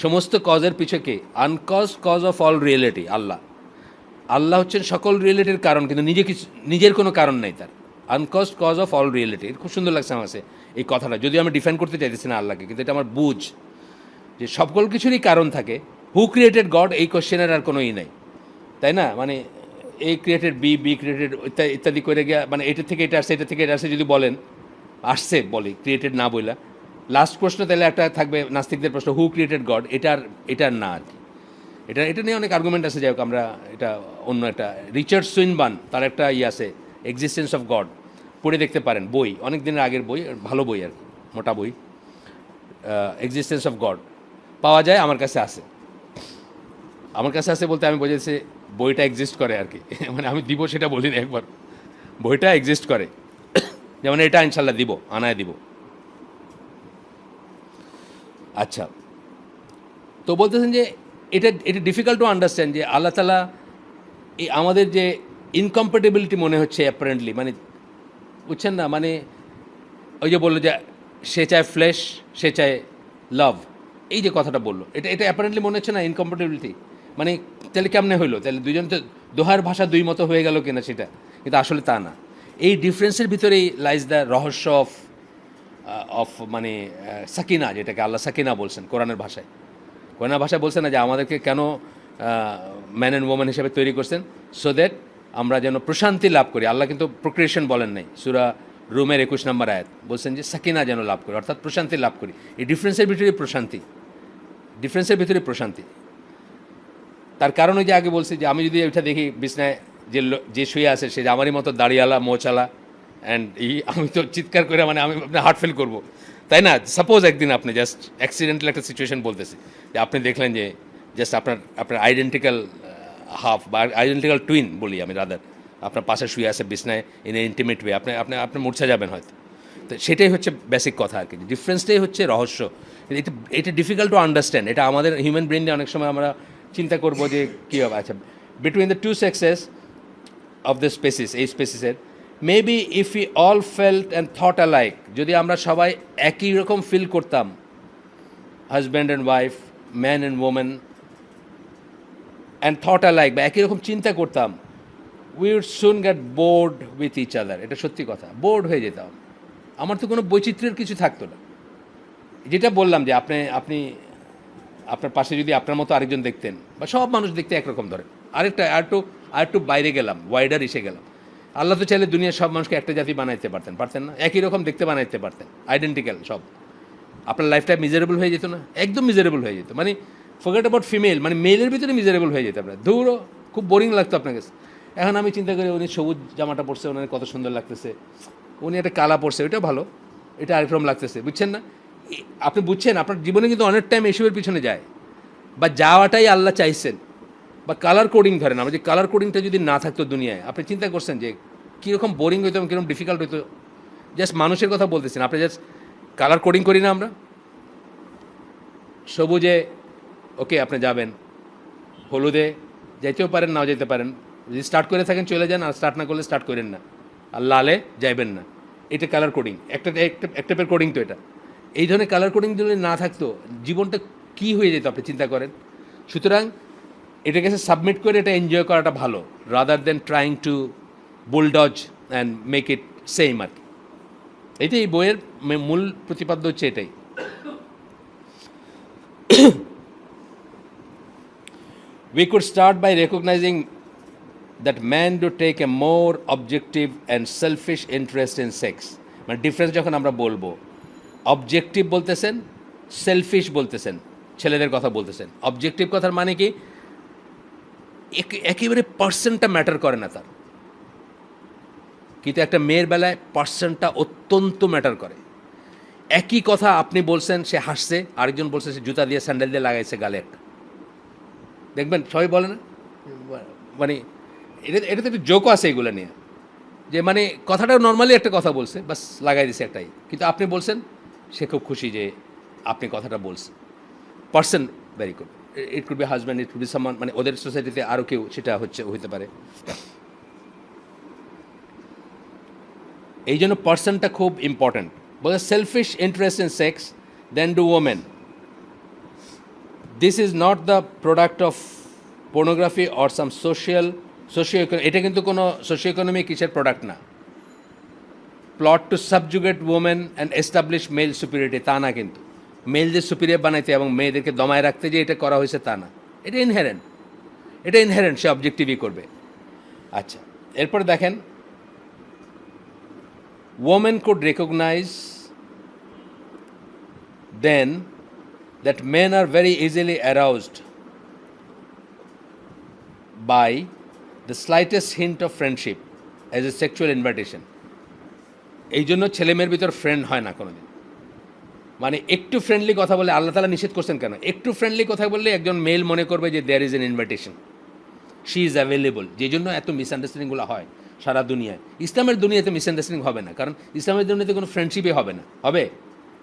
সমস্ত কজের পিছকে আনকজ কজ অফ অল রিয়েলিটি আল্লাহ। আল্লাহ হচ্ছেন সকল রিয়েলিটির কারণ, কিন্তু নিজের কোনো কারণ নেই তার। আনকজ কজ অফ অল রিয়েলিটি, খুব সুন্দর লাগছে আমার কাছে এই কথাটা, যদিও আমি ডিফাইন করতে চাইতেছি না আল্লাহকে, কিন্তু এটা আমার বুঝ যে সকল কিছুরই কারণ থাকে। হু ক্রিয়েটেড গড, এই কোশ্চেনের আর কোনো নেই, তাই না? মানে এ ক্রিয়েটেড বি ক্রিয়েটেড ইত্যাদি করে গিয়া, মানে এটা থেকে এটা আসছে, এটা থেকে এটা আসছে যদি বলেন, আসছে বলি, ক্রিয়েটেড না বইলা লাস্ট প্রশ্ন তাহলে একটা থাকবে নাস্তিকদের প্রশ্ন, হু ক্রিয়েটেড গড। এটার না আর কি। এটা নিয়ে অনেক আর্গুমেন্ট আছে, যাই হোক আমরা এটা অন্য একটা, রিচার্ড সুইনবার্ন তার একটা আছে এক্সিস্টেন্স অফ গড, পড়ে দেখতে পারেন, বই অনেক দিনের আগের বই, ভালো বই আর কি, মোটা বই। এক্সিস্টেন্স অফ গড পাওয়া যায়, আমার কাছে আছে। আমার কাছে আছে বলতে আমি বোঝাচ্ছি বইটা এক্সিস্ট করে আর কি, মানে আমি দিব সেটা বলি না, একবার বইটা এক্সিস্ট করে, যেমন এটা ইনশাল্লাহ দিব, আনায় দিব। আচ্ছা, তো বলতেছেন যে এটা ডিফিকাল্ট টু আন্ডারস্ট্যান্ড যে আল্লাহ তালা এই আমাদের যে ইনকম্প্যাটেবিলিটি মনে হচ্ছে অ্যাপারেন্টলি, মানে বুঝছেন না, মানে ওই যে বললো যে সে চায় ফ্লেশ, সে চায় লাভ, এই যে কথাটা বললো, এটা অ্যাপারেন্টলি মনে হচ্ছে না ইনকম্প্যাটেবিলিটি, মানে তাহলে কেমনে হইলো, তাহলে দুজন তো দোহার ভাষা দুই মতো হয়ে গেল কিনা সেটা, কিন্তু আসলে তা না। এই ডিফারেন্সের ভিতরেই লাইজ দ্য রহস্য অফ মানে সাকিনা, যেটাকে আল্লাহ সাকিনা বলছেন কোরআনের ভাষায়। কোরআনের ভাষায় বলছেন না যে আমাদেরকে কেন ম্যান অ্যান্ড ওম্যান হিসেবে তৈরি করছেন, সো দ্যাট আমরা যেন প্রশান্তি লাভ করি। আল্লাহ কিন্তু প্রক্রিয়েশন বলেন নাই, সূরা রুমের 21 নম্বর আয়াত বলছেন যে সাকিনা যেন লাভ করি, অর্থাৎ প্রশান্তি লাভ করি। এই ডিফারেন্সের ভিতরে প্রশান্তি, তার কারণ ওই যে আগে বলছি যে আমি যদি ওইটা দেখি বিছনায় যে শুয়ে আছে সে আমারই মতো দাড়িওয়ালা মোচালা, অ্যান্ড আমি তো চিৎকার করে, মানে আমি আপনার হার্ট ফেল করবো, তাই না? সাপোজ একদিন আপনি জাস্ট অ্যাক্সিডেন্টাল একটা সিচুয়েশন বলতেছি, যে আপনি দেখলেন যে জাস্ট আপনার আইডেন্টিক্যাল হাফ বা আইডেন্টিক্যাল টুইন বলি আমি রাদার, আপনার পাশে শুয়ে আছে বিছনায় ইন এ ইন্টিমেট ওয়ে, আপনি মূর্ছা যাবেন হয়তো। তো সেটাই হচ্ছে বেসিক কথা আর কি, ডিফারেন্সটাই হচ্ছে রহস্য। এটা ডিফিকাল্ট টু আন্ডারস্ট্যান্ড, এটা আমাদের হিউম্যান ব্রেনে অনেক সময় আমরা চিন্তা করবো যে কী হবে। আচ্ছা, between the two sexes of the species, এই স্পেসিসের, maybe if you all felt and thought alike, যদি আমরা সবাই একই রকম ফিল করতাম, husband and wife, man and women, and thought alike, বা একই রকম চিন্তা করতাম, we would soon get bored with each other. এটা সত্যি কথা, বোর্ড হয়ে যেতাম, আমার তো কোনো বৈচিত্র্যের কিছু থাকতো না। যেটা বললাম যে আপনি আপনার পাশে যদি আপনার মতো আরেকজন দেখতেন, বা সব মানুষ দেখতে একরকম, ধরেন আরেকটু বাইরে গেলাম, ওয়াইডার এসে গেলাম, আল্লাহ তো চাইলে দুনিয়ার সব মানুষকে একটা জাতি বানাইতে পারতেন না? একই রকম দেখতে বানাইতে পারতেন, আইডেন্টিক্যাল সব, আপনার লাইফটা মিজারেবল হয়ে যেত না? একদম মিজারেবল হয়ে যেত, মানে ফরগেট অ্যাবাউট ফিমেল, মানে মেলের ভিতরে মিজারেবল হয়ে যেত আপনার, ধুরো খুব বোরিং লাগতো আপনার কাছে। এখন আমি চিন্তা করি উনি সবুজ জামাটা পরছে, ওনার কত সুন্দর লাগতেছে, উনি একটা কালা পরছে, ওইটা ভালো, এটা আরেকরকম লাগতেছে, বুঝছেন না? আপনি বুঝছেন, আপনার জীবনে কিন্তু অনেক টাইম এসবের পিছনে যায়, বা যাওয়াটাই আল্লাহ চাইছেন। বা কালার কোডিং ধরেন, আমরা যে কালার কোডিংটা যদি না থাকতো দুনিয়ায়, আপনি চিন্তা করছেন যে কীরকম বোরিং হইতো এবং কীরকম ডিফিকাল্ট হইতো। জাস্ট মানুষের কথা বলতেছেন, আপনি জাস্ট কালার কোডিং করি না আমরা, সবুজে ওকে আপনি যাবেন, হলুদে যাইতেও পারেন, নাও যেতে পারেন, যদি স্টার্ট করে থাকেন চলে যান, আর স্টার্ট না করলে স্টার্ট করেন না, আর লালে যাইবেন না। এটা কালার কোডিং, একটা টাইপের কোডিং তো এটা। এই ধরনের কালার কোডিং যদি না থাকতো, জীবনটা কী হয়ে যেত আপনি চিন্তা করেন। সুতরাং এটাকে সাবমিট করে এটা এনজয় করাটা ভালো, rather than trying to bulldoze and make it same আর কি। এইটাই এই বইয়ের মূল প্রতিপাদ্য হচ্ছে এটাই। We could start by recognizing that man do take a more objective and selfish interest in sex. মানে ডিফারেন্স যখন আমরা বলবো, অবজেক্টিভ বলতেছেন, সেলফিশ বলতেছেন, ছেলেদের কথা বলতেছেন। অবজেক্টিভ কথার মানে কি, একেবারে পার্সেন্টটা ম্যাটার করে না তার, কিন্তু একটা মেয়ের বেলায় পার্সেন্টটা অত্যন্ত ম্যাটার করে। একই কথা আপনি বলছেন, সে হাসছে, আরেকজন বলছে সে জুতা দিয়ে স্যান্ডেল দিয়ে লাগাইছে গালে একটা, দেখবেন সবাই বলে না, মানে এটা তো একটু জোকও আছে এগুলো নিয়ে, যে মানে কথাটা নর্মালি একটা কথা বলছে, বাস লাগাই দিছে একটাই, কিন্তু আপনি বলছেন, সে খুব খুশি যে আপনি কথাটা বলছেন। Person vary good, it could be husband, it could be সামান, মানে ওদের সোসাইটিতে আরও কেউ সেটা হইতে পারে। এই জন্য পার্সনটা খুব ইম্পর্ট্যান্ট। বলে selfish interest in sex than do women. This is not the product of pornography or some socio-economic, এটা কিন্তু কোনো socio-economic কিসের প্রোডাক্ট না। Plot to subjugate women and establish male superiority, তা না কিন্তু। মেলদের সুপিরিয়র বানাইতে এবং মেয়েদেরকে দমায় রাখতে যে এটা করা হয়েছে তা না, এটা ইনহেরেন্ট, সে অবজেক্টিভই করবে। আচ্ছা, এরপরে দেখেন, women could recognize then that men are very easily aroused by the slightest hint of friendship as a sexual invitation. এই জন্য ছেলেমেয়ের ভিতর ফ্রেন্ড হয় না কোনোদিন। মানে একটু ফ্রেন্ডলি কথা বলে, আল্লাহ তাআলা নিষেধ করছেন কেন? একটু ফ্রেন্ডলি কথা বললে একজন মেল মনে করবে যে there is an invitation, she is available. যে জন্য এত মিসআন্ডারস্ট্যান্ডিংগুলো হয় সারা দুনিয়ায়। ইসলামের দুনিয়াতে মিসআন্ডারস্ট্যান্ডিং হবে না, কারণ ইসলামের দুনিয়াতে কোনো ফ্রেন্ডশিপই হবে না।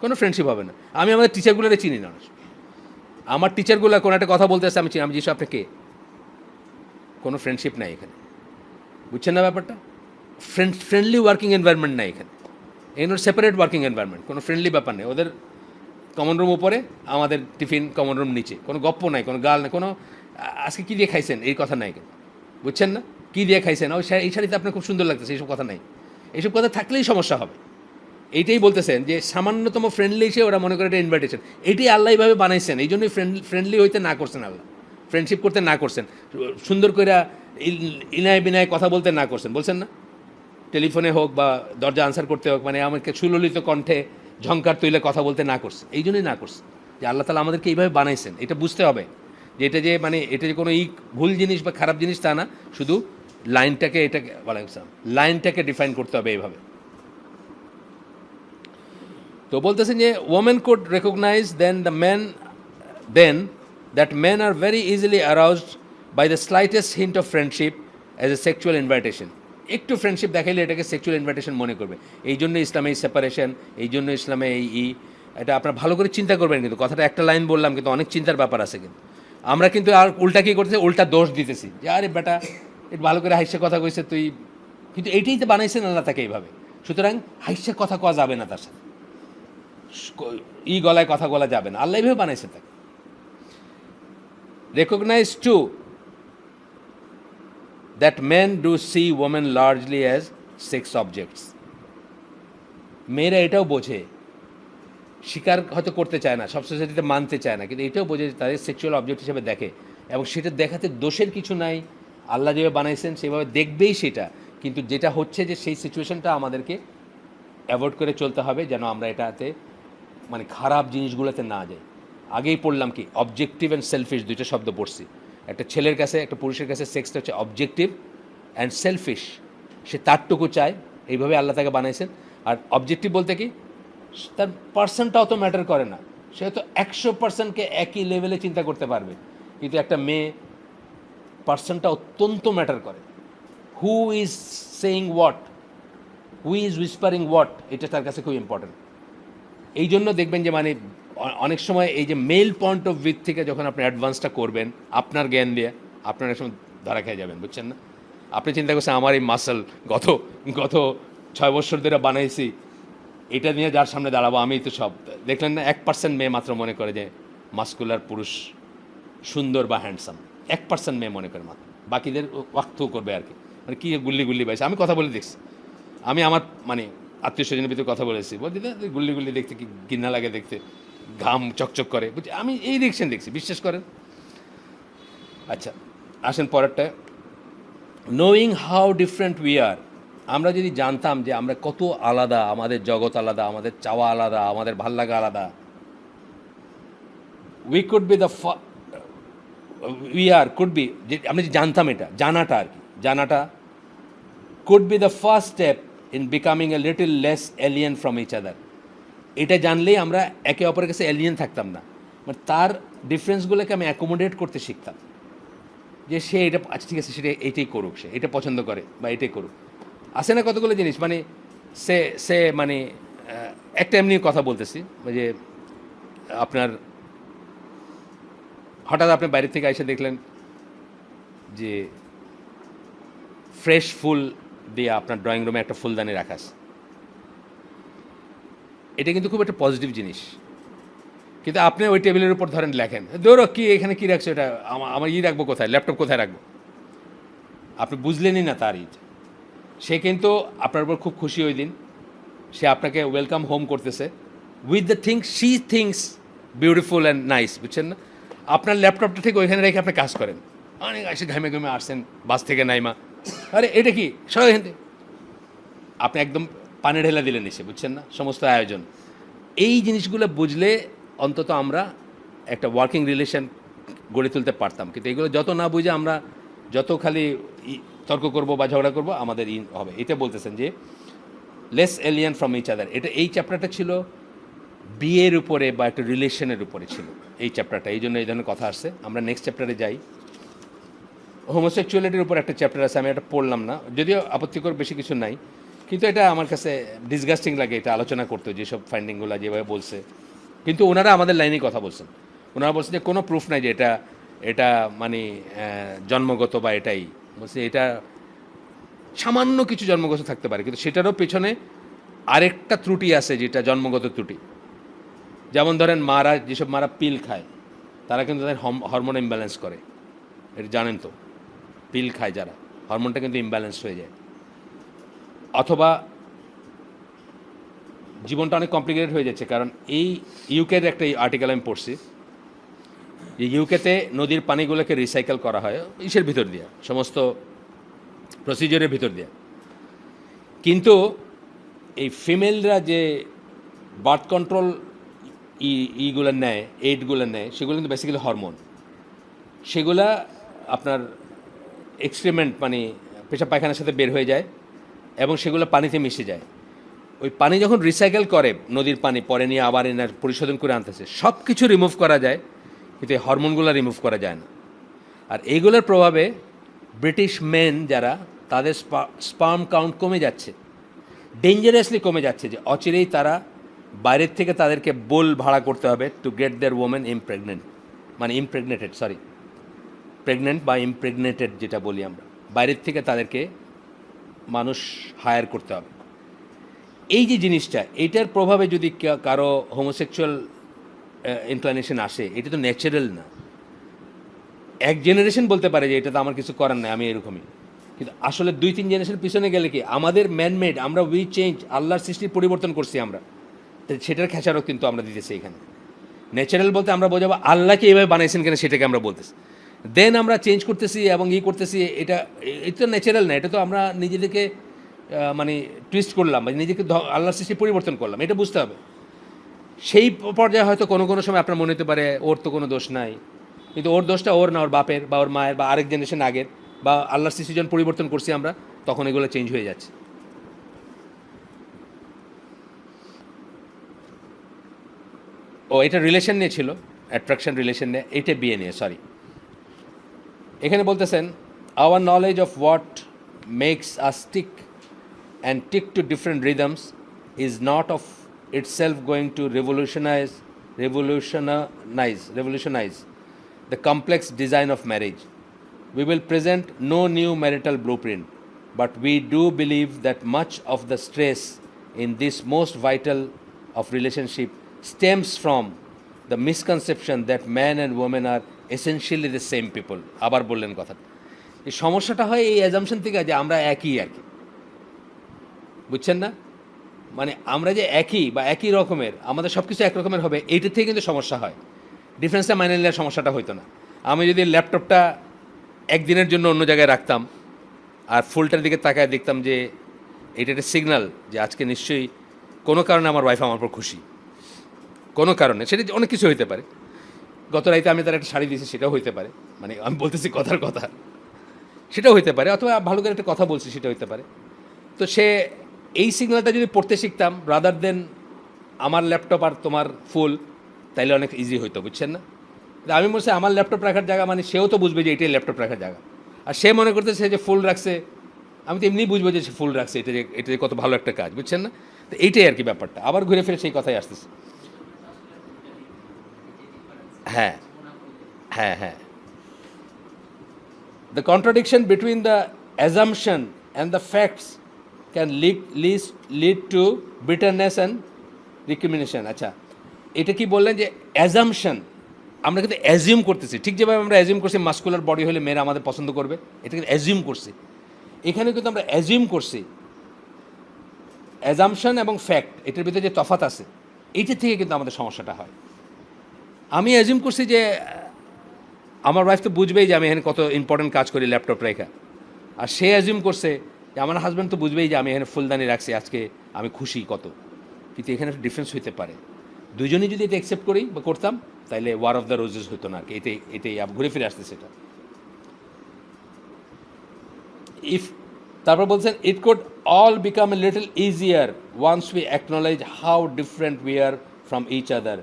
কোনো ফ্রেন্ডশিপ হবে না। আমি আমাদের টিচারগুলোরে চিনি না, আমার টিচারগুলো কোনো একটা কথা বলতে আসছে আমি চিনি, আমি জিজ্ঞেস আপনি কে? কোনো ফ্রেন্ডশিপ নাই এখানে, বুঝছেন না ব্যাপারটা? ফ্রেন্ডলি ওয়ার্কিং এনভায়রনমেন্ট নাই এখানে, এগুলোর সেপারেট ওয়ার্কিং এনভায়রনমেন্ট, কোনো ফ্রেন্ডলি ব্যাপার নেই। ওদের কমন রুম উপরে, আমাদের টিফিন কমন রুম নিচে, কোনো গপ্প নাই, কোনো গাল নাই, কোনো আজকে কী দিয়ে খাইছেন এই কথা নাই, কিন্তু বুঝছেন না? কী দিয়ে খাইছেন, ওই এই শাড়িতে আপনার খুব সুন্দর লাগতেছে, এইসব কথা নাই। এইসব কথা থাকলেই সমস্যা হবে। এইটাই বলতেছেন যে সামান্যতম ফ্রেন্ডলি এসে ওরা মনে করে এটা ইনভাইটেশন। এটাই আল্লাহ এইভাবে বানাইছেন, এই জন্যই ফ্রেন্ডলি হইতে না করছেন আল্লাহ, ফ্রেন্ডশিপ করতে না করছেন, সুন্দর করে ইনায় বিনায় কথা বলতে না করছেন, বলছেন না? টেলিফোনে হোক বা দরজা আনসার করতে হোক, মানে আমাকে সুললিত কণ্ঠে ঝংকার তৈলে কথা বলতে না করছে, এই জন্যই না করছে যে আল্লাহ তাআলা আমাদেরকে এইভাবে বানাইছেন। এটা বুঝতে হবে যে এটা যে মানে এটা যে কোনো ভুল জিনিস বা খারাপ জিনিস তা না, শুধু লাইনটাকে ডিফাইন করতে হবে এইভাবে। তো বলতেছেন যে women could recognise then that men are very easily aroused by the slightest hint of friendship as a sexual invitation. একটু ফ্রেন্ডশিপ দেখাইলে এটাকে সেক্সুয়াল ইনভাইটেশন মনে করবে। এই জন্য ইসলামে এই সেপারেশন, এই জন্য ইসলামে এটা আপনার ভালো করে চিন্তা করবেন। কিন্তু কথাটা একটা লাইন বললাম, কিন্তু অনেক চিন্তার ব্যাপার আছে। কিন্তু আমরা কিন্তু আর উল্টা কী করতেছি, উল্টা দোষ দিতেছি যে আরে বেটা একটু ভালো করে হাইসে কথা কইছে তুই, কিন্তু এইটাই তো বানাইছেন আল্লাহ তাকে এইভাবে। সুতরাং হাইসে কথা কওয়া যাবে না, তার সাথে গলায় কথা বলা যাবে না, আল্লাহ এইভাবে বানাইছে তাকে। Recognise to that men do see women largely as sex objects. মেয়েরা এটাও বোঝে, স্বীকার হয়তো করতে চায় না, সব সোসাইটিতে মানতে চায় না, কিন্তু এটাও বোঝে তাদের সেক্সুয়াল অবজেক্ট হিসেবে দেখে, এবং সেটা দেখাতে দোষের কিছু নাই। আল্লাহ যেভাবে বানাইছেন সেভাবে দেখবেই সেটা। কিন্তু যেটা হচ্ছে যে সেই সিচুয়েশনটা আমাদেরকে অ্যাভয়েড করে চলতে হবে, যেন আমরা এটাতে মানে খারাপ জিনিসগুলোতে না যাই। আগেই পড়লাম কি অবজেক্টিভ অ্যান্ড সেলফিশ, দুইটা শব্দ পড়ছি। একটা ছেলের কাছে, একটা পুরুষের কাছে সেক্সটা হচ্ছে অবজেক্টিভ অ্যান্ড সেলফিশ, সে তারটুকু চায়, এইভাবে আল্লাহ তাকে বানাইছেন। আর অবজেক্টিভ বলতে কি, তার পার্সনটা অত ম্যাটার করে না, সে হয়তো 100%কে একই লেভেলে চিন্তা করতে পারবে, কিন্তু একটা মেয়ে পার্সনটা অত্যন্ত ম্যাটার করে। Who is saying what, who is whispering what, এটা তার কাছে খুব ইম্পর্টেন্ট। এই জন্য দেখবেন যে মানে অনেক সময় এই যে মেল পয়েন্ট অফ ভিউ থেকে যখন আপনি অ্যাডভান্সটা করবেন আপনার জ্ঞান দিয়ে, আপনার এক সময় ধরা খেয়ে যাবেন, বুঝছেন না? আপনি চিন্তা করছেন আমার এই মাসল গত 6 বছর ধরে বানাইছি, এটা নিয়ে যার সামনে দাঁড়াবো আমি তো সব। দেখলেন না 1% মেয়ে মাত্র মনে করে যে মাস্কুলার পুরুষ সুন্দর বা হ্যান্ডসাম, 1% মেয়ে মনে করে মাত্র, বাকিদের ওয়াক্তও করবে আর কি। মানে কী গুল্লি পাইছে, আমি কথা বলে দেখছি, আমি আমার মানে আত্মীয় স্বজনের ভিতরে কথা বলেছি, বলছি গুল্লি দেখতে কি ঘৃণা লাগে দেখতে, ঘাম চকচক করে, বুঝছি আমি এই রিয়েকশন দেখছি, বিশ্বাস করেন। আচ্ছা আসেন পরেরটা, নোয়িং হাউ ডিফারেন্ট উই আর। আমরা যদি জানতাম যে আমরা কত আলাদা, আমাদের জগৎ আলাদা, আমাদের চাওয়া আলাদা, আমাদের ভাল্লাগা আলাদা, we could be the could be, যে আমরা যে জানতাম, এটা জানাটা আর কি, জানাটা could be the first step in becoming a little less alien from each other. এটা জানলেই আমরা একে অপরের কাছে এলিয়েন থাকতাম না, মানে তার ডিফারেন্সগুলোকে আমি অ্যাকোমোডেট করতে শিখতাম, যে সে এটা আচ্ছা ঠিক আছে, সেটা এইটাই করুক, সে এটা পছন্দ করে বা এটাই করুক। আসে না কতগুলো জিনিস, মানে সে মানে একটা এমনি কথা বলতেছি যে আপনার হঠাৎ আপনি বাইরে থেকে এসে দেখলেন যে ফ্রেশ ফুল দিয়ে আপনার ড্রয়িং রুমে একটা ফুলদানি রাখা আছে, এটা কিন্তু খুব একটা পজিটিভ জিনিস। কিন্তু আপনি ওই টেবিলের উপর ধরেন লেখেন, ধরো কি এখানে কী রাখছো, এটা আমার রাখবো কোথায়, ল্যাপটপ কোথায় রাখবো, আপনি বুঝলেনই না তার সে কিন্তু আপনার উপর খুব খুশি ওই দিন, সে আপনাকে ওয়েলকাম হোম করতেছে with the things she things beautiful and nice, বুঝছেন না? আপনার ল্যাপটপটা ঠিক ওইখানে রেখে আপনি কাজ করেন, অনেক এসে ঘামে ঘামে আসছেন বাস থেকে নাইমা, আরে এটা কি সব এখান থেকে আপনি একদম পানি ঢেলা দিলেন এসে, বুঝছেন না? সমস্ত আয়োজন, এই জিনিসগুলো বুঝলে অন্তত আমরা একটা ওয়ার্কিং রিলেশন গড়ে তুলতে পারতাম। কিন্তু এগুলো যত না বুঝে আমরা যত খালি তর্ক করব বা ঝগড়া করব, আমাদের হবে। এটা বলতেছেন যে less alien from each other, এটা এই চ্যাপ্টারটা ছিল বিয়ের উপরে বা একটা রিলেশনের উপরে ছিল এই চ্যাপ্টারটা, এই জন্য এই ধরনের কথা আসছে। আমরা নেক্সট চ্যাপ্টারে যাই। হোমোসেক্সুয়ালিটির উপর একটা চ্যাপ্টার আছে, আমি এটা পড়লাম না, যদিও আপত্তিকর বেশি কিছু নাই, কিন্তু এটা আমার কাছে ডিসগাস্টিং লাগে এটা আলোচনা করতে, যেসব ফাইন্ডিংগুলো যেভাবে বলছে। কিন্তু ওনারা আমাদের লাইনেই কথা বলছেন, ওনারা বলছেন যে কোনো প্রুফ নাই যে এটা এটা মানে জন্মগত বা এটাই, বলছে এটা সামান্য কিছু জন্মগত থাকতে পারে, কিন্তু সেটারও পেছনে আরেকটা ত্রুটি আছে যেটা জন্মগত ত্রুটি। যেমন ধরেন মারা, যেসব মারা পিল খায় তারা কিন্তু তাদের হরমোন ইমব্যালেন্স করে, এটা জানেন তো? পিল খায় যারা, হরমোনটা কিন্তু ইমব্যালেন্স হয়ে যায়। অথবা জীবনটা অনেক কমপ্লিকেটেড হয়ে যাচ্ছে, কারণ এই ইউকের একটা আর্টিকেল আমি পড়ছি যে ইউকেতে নদীর পানিগুলোকে রিসাইকেল করা হয় ইসের ভিতর দিয়ে, সমস্ত প্রসিজারের ভিতর দিয়ে, কিন্তু এই ফিমেলরা যে বার্থ কন্ট্রোল ইগুলো নেয়, এইডগুলো নেয়, সেগুলো কিন্তু বেসিক্যালি হরমোন, সেগুলা আপনার এক্সক্রিমেন্ট মানে পেশাব পায়খানার সাথে বের হয়ে যায় এবং সেগুলো পানিতে মিশে যায়। ওই পানি যখন রিসাইকেল করে নদীর পানি, পরে নিয়ে আবার এনার পরিশোধন করে আনতেছে, সব কিছু রিমুভ করা যায়, কিন্তু এই হরমোনগুলো রিমুভ করা যায় না। আর এইগুলোর প্রভাবে ব্রিটিশ মেন যারা, তাদের স্পার্ম কাউন্ট কমে যাচ্ছে, ডেঞ্জারাসলি কমে যাচ্ছে, যে অচিরেই তারা বাইরের থেকে তাদেরকে বোল ভাড়া করতে হবে to get their women pregnant বা ইমপ্রেগনেটেড যেটা বলি আমরা, বাইরের থেকে তাদেরকে মানুষ হায়ার করতে হবে। এই যে জিনিসটা, এইটার প্রভাবে যদি কারো হোমোসেক্সুয়াল ইনক্লাইনেশন আসে, এটা তো ন্যাচারাল না। এক জেনারেশন বলতে পারে যে এটা তো আমার কিছু করার নাই, আমি এরকমই, কিন্তু আসলে 2-3 জেনারেশন পিছনে গেলে কি আমাদের ম্যানমেড, আমরা উই চেঞ্জ, আল্লাহর সৃষ্টির পরিবর্তন করছি আমরা, সেটার খেচারও কিন্তু আমরা দিতেছি এখানে। ন্যাচারাল বলতে আমরা বোঝাবো আল্লাহকে এভাবে বানাইছেন কেন, সেটাকে আমরা বলতেছি, দেন আমরা চেঞ্জ করতেছি এবং করতেছি, এটা তো ন্যাচারাল না, এটা তো আমরা নিজেদেরকে মানে টুইস্ট করলাম, বা নিজেকে আল্লাহর সৃষ্টি পরিবর্তন করলাম, এটা বুঝতে হবে। সেই পর্যায়ে হয়তো কোনো কোনো সময় আপনার মনে হতে পারে ওর তো কোনো দোষ নাই, কিন্তু ওর দোষটা ওর না, ওর বাপের বা ওর মায়ের বা আরেক জেনারেশন আগের, বা আল্লাহর সৃষ্টি যখন পরিবর্তন করছি আমরা, তখন এগুলো চেঞ্জ হয়ে যাচ্ছে। ও এটা রিলেশন নিয়ে ছিল, অ্যাট্রাকশন রিলেশন নিয়ে, এইটা বিয়ে নিয়ে, সরি। এখানে বলতেছেন our knowledge of what makes us tick and tick to different rhythms is not of itself going to revolutionize the complex design of marriage. We will present no new marital blueprint, but we do believe that much of the stress in this most vital of relationship stems from the misconception that man and woman are essentially the same people. আবার বললেন কথা, এই সমস্যাটা হয় এই assumption থেকে যে আমরা একই আর কি, বুঝছেন না? মানে আমরা যে একই বা একই রকমের, আমাদের সব কিছু একরকমের হবে, এইটার থেকে কিন্তু সমস্যা হয়। ডিফারেন্সটা মাইনে নিলে সমস্যাটা হইতো না। আমি যদি ল্যাপটপটা একদিনের জন্য অন্য জায়গায় রাখতাম আর ফুলটার দিকে তাকায় দেখতাম যে এটা একটা সিগন্যাল যে আজকে নিশ্চয়ই কোনো কারণে আমার ওয়াইফ আমার উপর খুশি, কোনো কারণে, সেটা অনেক কিছু হইতে পারে। গত রাইতে আমি তার একটা শাড়ি দিয়েছি, সেটাও হইতে পারে, মানে আমি বলতেছি কথার কথা, সেটাও হইতে পারে, অথবা ভালো করে একটা কথা বলছি, সেটা হইতে পারে। তো সে এই সিগন্যালটা যদি পড়তে শিখতাম রাদার দেন আমার ল্যাপটপ আর তোমার ফুল, তাইলে অনেক ইজি হইতো, বুঝছেন না? আমি মনে হচ্ছে আমার ল্যাপটপ রাখার জায়গা, মানে সেও তো বুঝবে যে এটাই ল্যাপটপ রাখার জায়গা, আর সে মনে করতেছে যে ফুল রাখছে, আমি তো এমনিই বুঝবো যে সে ফুল রাখছে, এটা যে কত ভালো একটা কাজ, বুঝছেন না? তো এইটাই আর কি ব্যাপারটা, আবার ঘুরে ফিরে সেই কথাই আসতেছে। হ্যাঁ হ্যাঁ হ্যাঁ, the contradiction between the assumption and the facts can lead to bitterness and recrimination. আচ্ছা, এটা কি বললেন যে অ্যাজামশন, আমরা কিন্তু অ্যাজিউম করতেছি, ঠিক যেভাবে আমরা অ্যাজিউম করছি মাস্কুলার বডি হলে মেয়েরা আমাদের পছন্দ করবে, এটা কিন্তু অ্যাজিউম করছি। এখানে কিন্তু আমরা অ্যাজিউম করছি। অ্যাজামশন এবং ফ্যাক্ট এটার ভিতরে যে তফাৎ আছে, এইটার থেকে কিন্তু আমাদের সমস্যাটা হয়। আমি অ্যাজিউম করছি যে আমার ওয়াইফ তো বুঝবেই যে আমি এখানে কত ইম্পর্টেন্ট কাজ করি ল্যাপটপ রেখা, আর সে অ্যাজিউম করছে যে আমার হাজব্যান্ড তো বুঝবেই যে আমি এখানে ফুলদানি রাখছি, আজকে আমি খুশি কত। কিন্তু এখানে ডিফারেন্স হইতে পারে। দুজনেই যদি এটা অ্যাকসেপ্ট করি বা করতাম, তাহলে ওয়ার অফ দ্য রোজেস হতো না আর কি। এটাই ঘুরে ফিরে আসতে সেটা। ইফ তারপর বলছেন it could all become a little easier once we acknowledge how different we are from each other,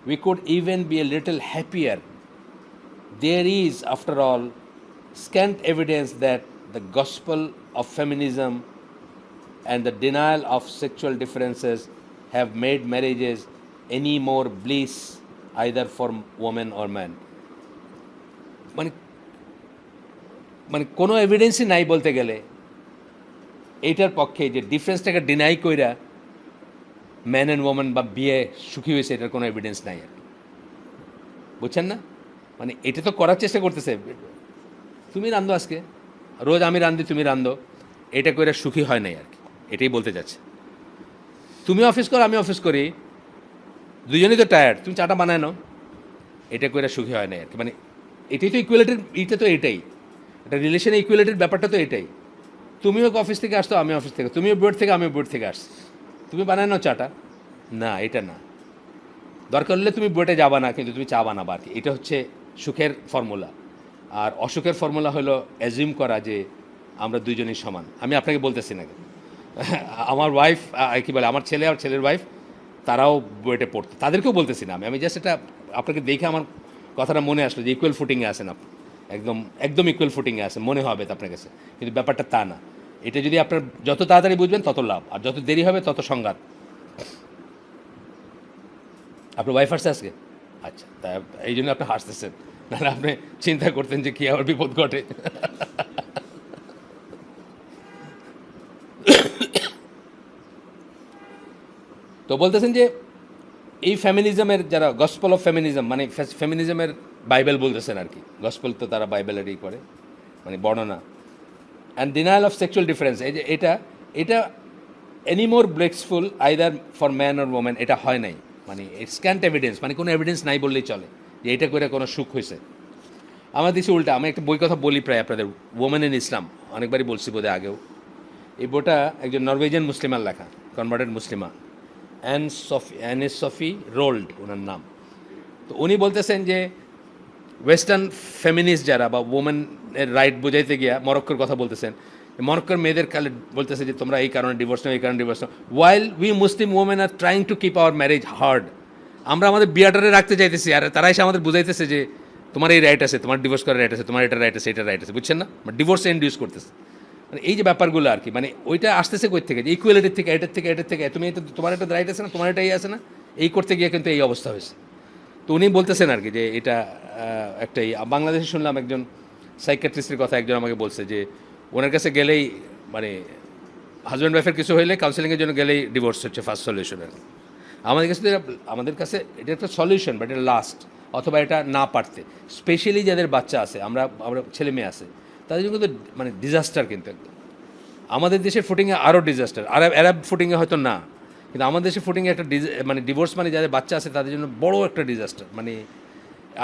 we could even be a little happier. There is, after all, scant evidence that the gospel of feminism and the denial of sexual differences have made marriages any more bliss either for women or men. মানে মানে কোনো এভিডেন্সই নাই বলতে গেলে এইটার পক্ষে যে ডিফারেন্সটাকে deny কইরা ম্যান অ্যান্ড ওমেন বা বিয়ে সুখী হয়েছে, এটার কোনো এভিডেন্স নাই আর কি। বুঝছেন না? মানে এটা তো করার চেষ্টা করতেছে, তুমি রান্ধো আজকে, রোজ আমি রান্ধি তুমি রান্ধো, এটা করে সুখী হয় নাই আর কি, এটাই বলতে যাচ্ছে। তুমি অফিস করো আমি অফিস করি, দুজনেই তো টায়ার্ড, তুমি চাটা বানায় নাও, এটা করে সুখী হয় নাই আর কি। মানে এটাই তো ইকুয়ালিটির, এইটা তো এটাই, একটা রিলেশনে ইকুয়ালিটির ব্যাপারটা তো এটাই। তুমিও অফিস থেকে আসতো আমি অফিস থেকে, তুমিও বোর্ড থেকে আমিও বোর্ড থেকে আসছি, তুমি বানায় নাও চাটা, না এটা না। দরকার হলে তুমি বোটে যাবা না, কিন্তু তুমি চা বানাবা আর কি। এটা হচ্ছে সুখের ফর্মুলা। আর অসুখের ফর্মুলা হলো অ্যাজিউম করা যে আমরা দুইজনই সমান। আমি আপনাকে বলতেছি না, আমার ওয়াইফ কী বলে, আমার ছেলে আর ছেলের ওয়াইফ তারাও বুয়েটে পড়তো, তাদেরকেও বলতেছি না আমি জাস্ট এটা আপনাকে দেখে আমার কথাটা মনে আসলো যে ইকুয়াল ফুটিংয়ে আছেন আপনি, একদম একদম ইকুয়াল ফুটিংয়ে আছেন মনে হবে আপনার কাছে, কিন্তু ব্যাপারটা তা না। এটা যদি আপনার যত তাড়াতাড়ি বুঝবেন তত লাভ, আর যত দেরি হবে তত সংঘাত। আপনার ওয়াইফ আসছে আজকে? আচ্ছা, তা এই জন্য আপনি হাসতেছেন, নাহলে আপনি চিন্তা করতেন যে কী আবার বিপদ ঘটে। তো বলতেছেন যে এই ফেমিনিজমের যারা গসপল অফ ফেমিনিজম, মানে ফেমিনিজমের বাইবেল বলতেছেন আর কি, গসপল তো তারা বাইবেলেরই করে, মানে বর্ণনা। And denial of sexual difference, এই যে এটা any more blissful either for man or women, এটা হয় নাই। মানে স্ক্যান্ট এভিডেন্স, মানে কোনো এভিডেন্স নাই বললেই চলে যে এটা করে কোনো সুখ হয়েছে। আমার দেশে উল্টা, আমি একটা বই কথা বলি প্রায় আপনাদের, ওমেন ইন ইসলাম, অনেকবারই বলছি বোধহয় আগেও। এই বইটা একজন নরওয়েজিয়ান মুসলিমার লেখা, কনভার্টেড মুসলিমা, অ্যানে সফি রোল্ড ওনার নাম। তো উনি বলতেছেন যে ওয়েস্টার্ন ফেমিনিস্ট যারা বা ওমেনের রাইট বোঝাইতে গিয়া মরক্কোর কথা বলতেছেন, মরক্কোর মেয়েদের কালে বলতেছে যে তোমরা এই কারণে ডিভোর্স নাও, এই কারণে divorce now, while we Muslim women are trying to keep our marriage hard. আমরা আমাদের বিয়াটারে রাখতে চাইতেছি, আর তারা এসে আমাদের বুঝাইতেছে যে তোমার এই রাইট আছে, তোমার ডিভোর্স করার রাইট আছে, তোমার এটা রাইট আছে, এটা রাইট আছে, বুঝছেন না? ডিভোর্সে ইন্ডিউস করতেছে। মানে এই যে ব্যাপারগুলো আর কি, মানে ওইটা আসতেছে কই থেকে, যে ইকুয়ালিটির থেকে, এটার থেকে তুমি এটা, তোমার এটা রাইট আছে না, তোমার এটাই আছে না, এই করতে গিয়ে কিন্তু এই অবস্থা হয়েছে। তো উনি বলতেছেন আর কি যে এটা একটাই। বাংলাদেশে শুনলাম একজন সাইকিয়াট্রিস্টের কথা, একজন আমাকে বলছে যে ওনার কাছে গেলেই, মানে হাজব্যান্ড ওয়াইফের কিছু হইলে কাউন্সেলিংয়ের জন্য গেলেই ডিভোর্স হচ্ছে ফার্স্ট সলিউশন আর কি। আমাদের কাছে এটা একটা সলিউশন, বাট এটা লাস্ট, অথবা এটা না পারতে, স্পেশালি যাদের বাচ্চা আছে, আমরা ছেলে মেয়ে আছে, তাদের জন্য কিন্তু মানে ডিজাস্টার। কিন্তু একদম আমাদের দেশের ফুটিংয়ে আরও ডিজাস্টার, আরব ফুটিংয়ে হয়তো না, কিন্তু আমাদের দেশের ফুটিংয়ে একটা মানে ডিভোর্স মানে যাদের বাচ্চা আছে তাদের জন্য বড় একটা ডিজাস্টার। মানে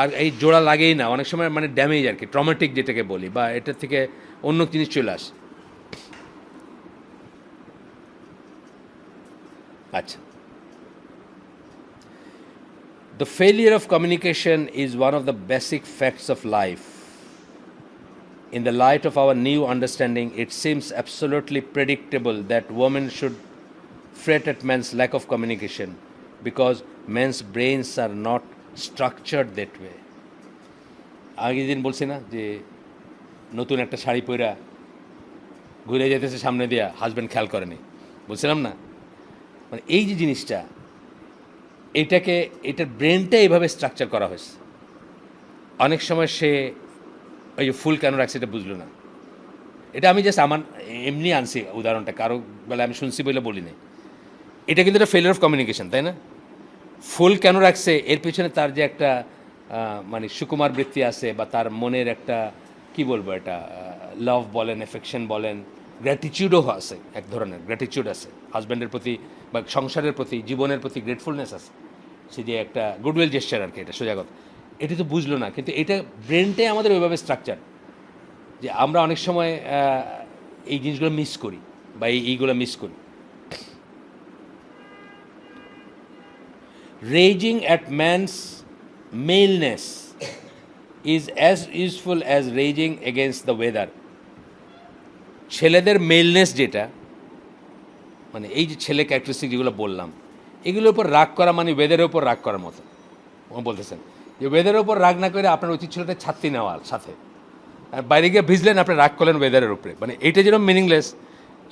আর এই জোড়া লাগেই না, অনেক সময় মানে ড্যামেজ আর কি, ট্রমেটিক যেটাকে বলি, বা এটার থেকে অন্য জিনিস চলে আসে। আচ্ছা, the failure of communication is one of the basic facts of life. In the light of our new understanding, it seems absolutely predictable that women should fret at men's lack of communication because men's brains are not structured that way. আগের দিন বলছি না যে নতুন একটা শাড়ি পরা ঘুরে যেতেছে সামনে দিয়া, হাজব্যান্ড খেয়াল করেনি, বলছিলাম না? মানে এই যে জিনিসটা, এটার ব্রেনটা এইভাবে স্ট্রাকচার করা হয়েছে। অনেক সময় সে ওই যে ফুল কেন রাখছে এটা বুঝলো না। এটা আমি জাস্ট আমার এমনি আনছি উদাহরণটা, কারো বেলা আমি শুনছি বলে বলি নাই। এটা কিন্তু একটা ফেলিয়ার অফ কমিউনিকেশন, তাই না? ফুল কেন রাখছে এর পিছনে তার যে একটা মানে সুকুমার বৃত্তি আছে, বা তার মনের একটা কি বলবো, এটা লাভ বলেন, এফেকশন বলেন, গ্র্যাটিটিউডও আছে, এক ধরনের গ্র্যাটিটিউড আছে হাজব্যান্ডের প্রতি বা সংসারের প্রতি, জীবনের প্রতি গ্রেটফুলনেস আছে। সে যে একটা গুডউইল জেস্টার আর কি, এটা সোজা কথা। এটা তো বুঝলো না, কিন্তু এটা ব্রেনটাই আমাদের ওইভাবে স্ট্রাকচার যে আমরা অনেক সময় এই জিনিসগুলো মিস করি, বা এইগুলো মিস করি। Raging at man's maleness is as useful as raging against the weather. ছেলেদের মেলনেস যেটা, মানে এই যে ছেলে ক্যারেক্টারিস্টিক যেগুলো বললাম, এগুলোর উপর রাগ করা মানে ওয়েদারের উপর রাগ করার মতো। বলতেছেন যে ওয়েদারের উপর রাগ না করে আপনার উচিত ছিল ছাত্রী নেওয়ার সাথে, আর বাইরে গিয়ে ভিজলেন, আপনি রাগ করলেন ওয়েদারের উপরে, মানে এইটা যেরকম মিনিংলেস।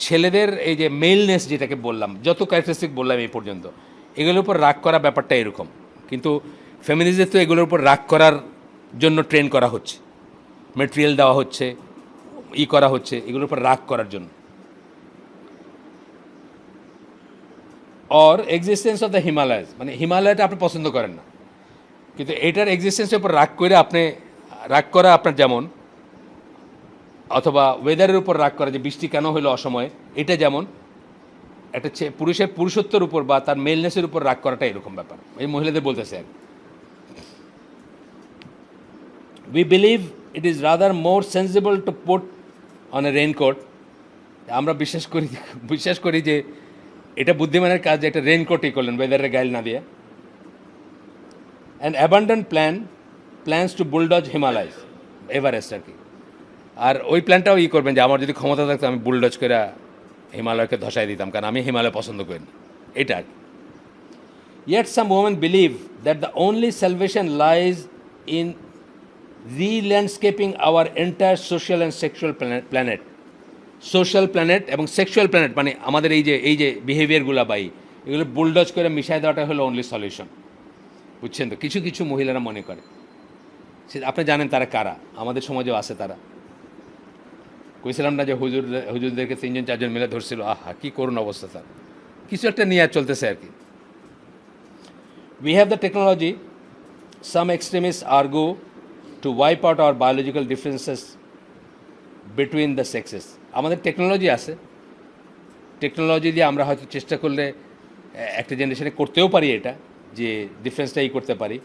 ছেলেদের এই যে মেলনেস যেটাকে বললাম, যত ক্যারেক্টারিস্টিক বললাম এই পর্যন্ত, এগুলোর উপর রাগ করা ব্যাপারটা এরকম। কিন্তু ফেমিনিস্টদের তো এগুলোর উপর রাগ করার জন্য ট্রেন করা হচ্ছে, মেটেরিয়াল দেওয়া হচ্ছে, করা হচ্ছে এগুলোর উপর রাগ করার জন্য। Or existence of the Himalayas, মানে হিমালয়টা আপনি পছন্দ করেন না, কিন্তু এটার এক্সিস্টেন্সের উপর রাগ করে আপনি রাগ করা আপনার যেমন, অথবা ওয়েদারের উপর রাগ করা যে বৃষ্টি কেন হলো অসময়ে, এটা যেমন একটা পুরুষের পুরুষত্বের উপর বা তার মেলনেসের উপর রাগ করাটা এরকম ব্যাপার। এই মহিলাদের বলতেছে আর we believe it is rather more sensible to put on a raincoat. আমরা বিশ্বাস করি যে এটা বুদ্ধিমানের কাজ, একটা রেইনকোটই করলেন ওয়েদারের গাইল না দিয়ে। And abandon plans to bulldoze Himalayas, Everest আর কি। আর ওই প্ল্যানটাও করবেন যে আমার যদি ক্ষমতা থাকতো আমি বুলডজ করে হিমালয়কে ধসাই দিতাম, কারণ আমি হিমালয় পছন্দ করি না, এটা আর কি। Yet some women believe that the only salvation lies in re-landscaping our entire social and sexual planet. Social planet এবং সেক্সুয়াল প্ল্যানেট, মানে আমাদের এই যে বিহেভিয়ারগুলো বা এগুলো বুলডজ করে মিশাই দেওয়াটা হলো অনলি সলিউশন। বুঝছেন তো? কিছু কিছু মহিলারা মনে করে, সে আপনি জানেন তারা কারা, আমাদের সমাজেও আছে তারা। কইছিলাম না যে হুজুরদেরকে 3-4 মিলে ধরছিল, আহা কি করুন অবস্থা, তার কিছু একটা নিয়ে চলতেছে আর কি। We have the technology, some extremists argue, to wipe out our biological differences between the sexes. আমাদের টেকনোলজি আছে, টেকনোলজি দিয়ে আমরা হয়তো চেষ্টা করলে একটা জেনারেশনে করতেও পারি এটা, যে ডিফারেন্সটাই করতে পারি।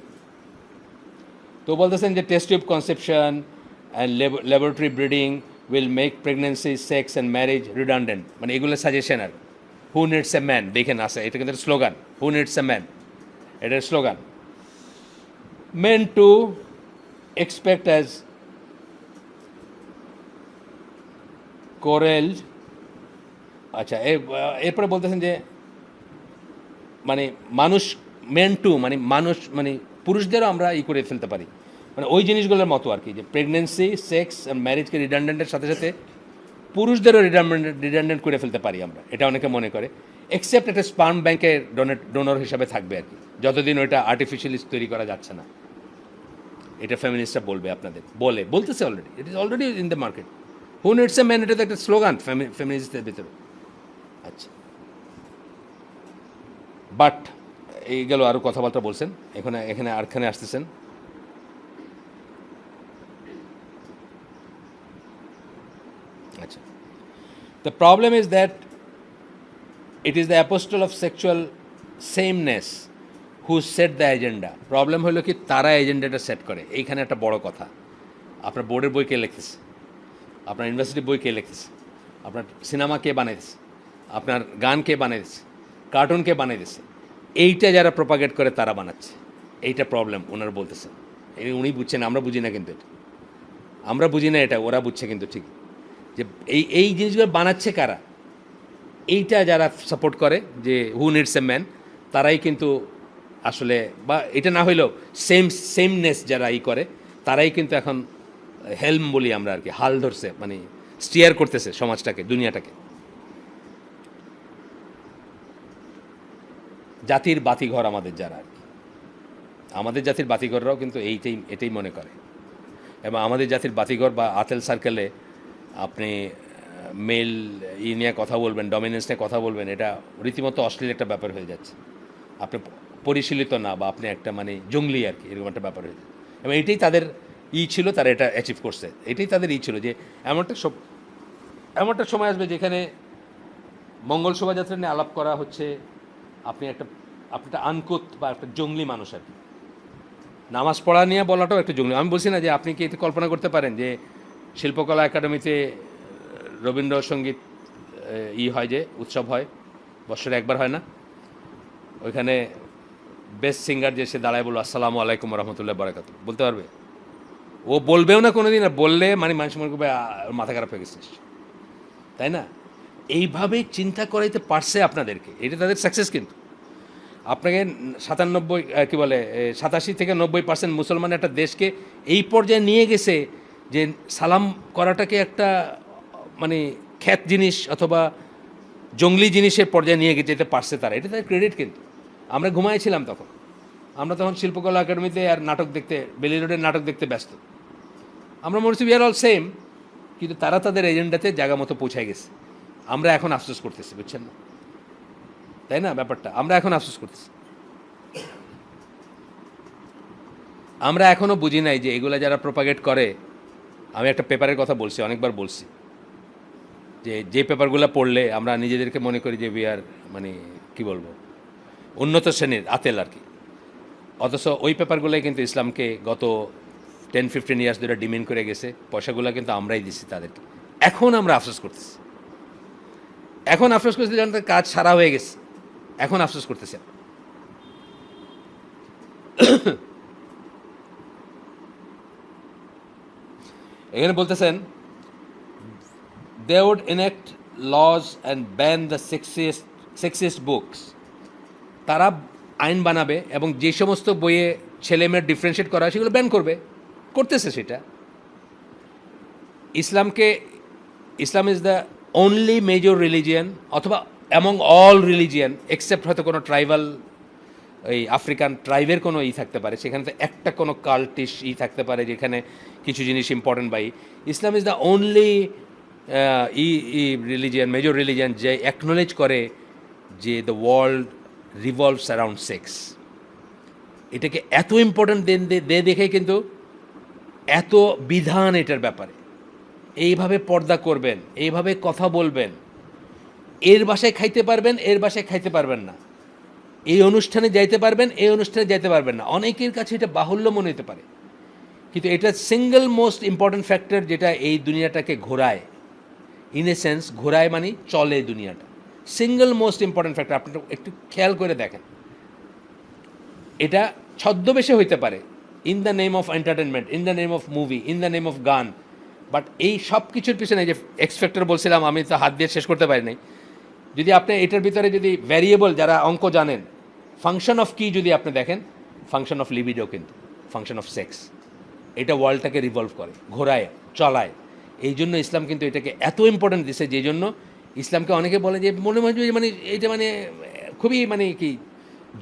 তো বলতেছেন যে test tube conception and laboratory breeding will make pregnancy, sex and marriage redundant, মানে এগুলো সাজেশন। আর হু নিডস এ ম্যান, দেখেন আছে, এটা কিন্তু slogan, who needs a man, এটার slogan. Men to expect as quarrel. আচ্ছা, এরপরে বলতেছেন যে মানে মানুষ মেন টু মানে মানুষ মানে পুরুষদেরও আমরা করে ফেলতে পারি, মানে ওই জিনিসগুলোর মতো আর কি, যে প্রেগনেন্সি, সেক্স অ্যান্ড ম্যারেজকে রিডান্ডেন্টের সাথে সাথে পুরুষদেরও রিডান্ডেন্ট করে ফেলতে পারি আমরা, এটা অনেকে মনে করে। এক্সেপ্ট একটা স্পার্ম ব্যাংকের ডোনর হিসাবে থাকবে আর কি, যতদিন ওইটা আর্টিফিশিয়ালি তৈরি করা যাচ্ছে না। এটা ফেমিনিস্টরা বলবে আপনাদের, বলতেছে already, it is already in the market. Who needs a man, এটা তো একটা স্লোগান ফেমিনিস্টদের ভিতরে। আচ্ছা, বাট এই গেল আরও কথাবার্তা বলছেন, এখানে আরখানে আসতেছেন। আচ্ছা, the problem is that it is the apostle of sexual sameness who set the agenda. Problem হলো কি, তারা এজেন্ডাটা সেট করে। এইখানে একটা বড় কথা, আপনার বোর্ডের বই কে লিখতেছে, আপনার ইউনিভার্সিটির বই কে লিখতেছে, আপনার সিনেমা কে বানাইতেছে, আপনার গান কে বানাইতেছে, কার্টুন কে বানাইতেছে, এইটা যারা প্রপাগেট করে তারা বানাচ্ছে। এইটা প্রবলেম, ওনারা বলতেছেন। উনি বুঝছেন, আমরা বুঝি না, কিন্তু এটা আমরা বুঝি না, এটা ওরা বুঝছে কিন্তু ঠিক, যে এই জিনিসগুলো বানাচ্ছে কারা, এইটা যারা সাপোর্ট করে যে হু নিডস এ ম্যান, তারাই কিন্তু আসলে, বা এটা না হইলেও সেমনেস যারা করে, তারাই কিন্তু এখন হেলম বলি আমরা আর কি, হাল ধরছে, মানে স্টিয়ার করতেছে সমাজটাকে, দুনিয়াটাকে। জাতির বাতিঘর আমাদের যারা আর কি, আমাদের জাতির বাতিঘররাও কিন্তু এটাই মনে করে। এবং আমাদের জাতির বাতিঘর বা আতেল সার্কেলে আপনি মেল নিয়ে কথা বলবেন, ডমিনেন্স নিয়ে কথা বলবেন, এটা রীতিমতো অশ্লীল একটা ব্যাপার হয়ে যাচ্ছে। আপনি পরিশীলিত না, বা আপনি একটা মানে জঙ্গলি আর কি, এরকম একটা ব্যাপার হয়েছে। এবং এটাই তাদের ছিল, তারা এটা অ্যাচিভ করছে। এটাই তাদের ছিল যে এমনটা সময় আসবে যেখানে মঙ্গল শোভাযাত্রা নিয়ে আলাপ করা হচ্ছে, আপনি একটা আনকোত বা একটা জঙ্গলি মানুষ আর কি। নামাজ পড়া নিয়ে বলাটাও একটা জঙ্গলি। আমি বলছি না যে আপনি কি এটা কল্পনা করতে পারেন যে শিল্পকলা একাডেমিতে রবীন্দ্রসঙ্গীত হয়, যে উৎসব হয়, বছরে একবার হয় না, ওইখানে বেস্ট সিঙ্গার যে সে দাঁড়ায় বলল আসসালামু আলাইকুম রহমতুল্লাহ বারাকাত, বলতে পারবে? ও বলবেও না কোনো দিন, আর বললে মানে মানুষ মনে করবে মাথা খারাপ হয়ে গেছিস, তাই না? এইভাবে চিন্তা করাইতে পারছে আপনাদেরকে, এটা তাদের সাকসেস। কিন্তু আপনাকে 87 থেকে 90% মুসলমান একটা দেশকে এই পর্যায়ে নিয়ে গেছে যে সালাম করাটাকে একটা মানে খ্যাত জিনিস অথবা জঙ্গলি জিনিসের পর্যায়ে নিয়ে যেতে পারছে তারা, এটা তাদের ক্রেডিট। কিন্তু আমরা ঘুমাইছিলাম তখন, আমরা তখন শিল্পকলা একাডেমিতে আর নাটক দেখতে, বেলি রোডের নাটক দেখতে ব্যস্ত। আমরা মনে হচ্ছি উই আর অল সেম, কিন্তু তারা তাদের এজেন্ডাতে জায়গা মতো পৌঁছায় গেছে। আমরা এখন আফসোস করতেছি, বুঝছেন না, তাই না ব্যাপারটা? আমরা এখন আফসোস করতেছি, আমরা এখনও বুঝি নাই যে এগুলা যারা প্রোপাগেট করে। আমি একটা পেপারের কথা বলছি, অনেকবার বলছি, যে পেপারগুলো পড়লে আমরা নিজেদেরকে মনে করি যে উই আর মানে কী বলবো, উন্নত শ্রেণীর আতেল আর কি। অথচ ওই পেপারগুলোই কিন্তু ইসলামকে গত 10-15 ইয়ার্স ধরে ডিমেন্ড করে গেছে। পয়সাগুলো কিন্তু আমরাই দিচ্ছি তাদেরকে। এখন আমরা আফসোস করতেছি, যখন তার কাজ সারা হয়ে গেছে, এখন আফসোস করতেছে। এখানে বলতেছেন they would enact laws and ban the sexist books. তারা আইন বানাবে এবং যে সমস্ত বইয়ে ছেলে মেয়ের ডিফারেন্সিয়েট করা হয় সেগুলো ব্যান করতেছে সেটা। Islam is the only major religion, অথবা অ্যামং অল রিলিজিয়ান এক্সেপ্ট হয়তো কোনো ট্রাইবাল, এই আফ্রিকান ট্রাইবের কোনো থাকতে পারে, সেখানে তো একটা কোনো কাল্টিশ থাকতে পারে যেখানে কিছু জিনিস important. By Islam is the only religion, major religion, যে অ্যাকনোলেজ করে যে the world revolves around sex. এটাকে এত ইম্পর্টেন্ট দেখে কিন্তু এত বিধান এটার ব্যাপারে। এইভাবে পর্দা করবেন, এইভাবে কথা বলবেন, এর বাসায় খাইতে পারবেন, এর বাসায় খাইতে পারবেন না, এই অনুষ্ঠানে যাইতে পারবেন, এই অনুষ্ঠানে যাইতে পারবেন না। অনেকের কাছে এটা বাহুল্য মনে হতে পারে, কিন্তু এটা সিঙ্গল মোস্ট ইম্পর্ট্যান্ট ফ্যাক্টর যেটা এই দুনিয়াটাকে ঘোরায়। ইন এ সেন্স ঘোরায় মানে চলে দুনিয়াটা। সিঙ্গল মোস্ট ইম্পর্ট্যান্ট ফ্যাক্টর, আপনি একটু খেয়াল করে দেখেন। এটা ছদ্মবেশে হইতে পারে, in the name of entertainment, in the name of movie, in the name of গান, বাট এই সব কিছুর পিছনে যে এক্স ফ্যাক্টর বলছিলাম, আমি তো হাত দিয়ে শেষ করতে পারি নাই। যদি আপনি এটার ভিতরে যদি ভ্যারিয়েবল, যারা অঙ্ক জানেন, ফাংশন অফ কি যদি আপনি দেখেন, ফাংশন অফ লিবিডো, কিন্তু ফাংশন অফ সেক্স। এটা ওয়ার্ল্ডটাকে রিভলভ করে, ঘোরায়, চলায়। এই জন্য ইসলাম কিন্তু এটাকে এত ইম্পর্টেন্ট দিছে, যে জন্য ইসলামকে অনেকে বলে যে মনে হয় মানে এটা মানে খুবই মানে কি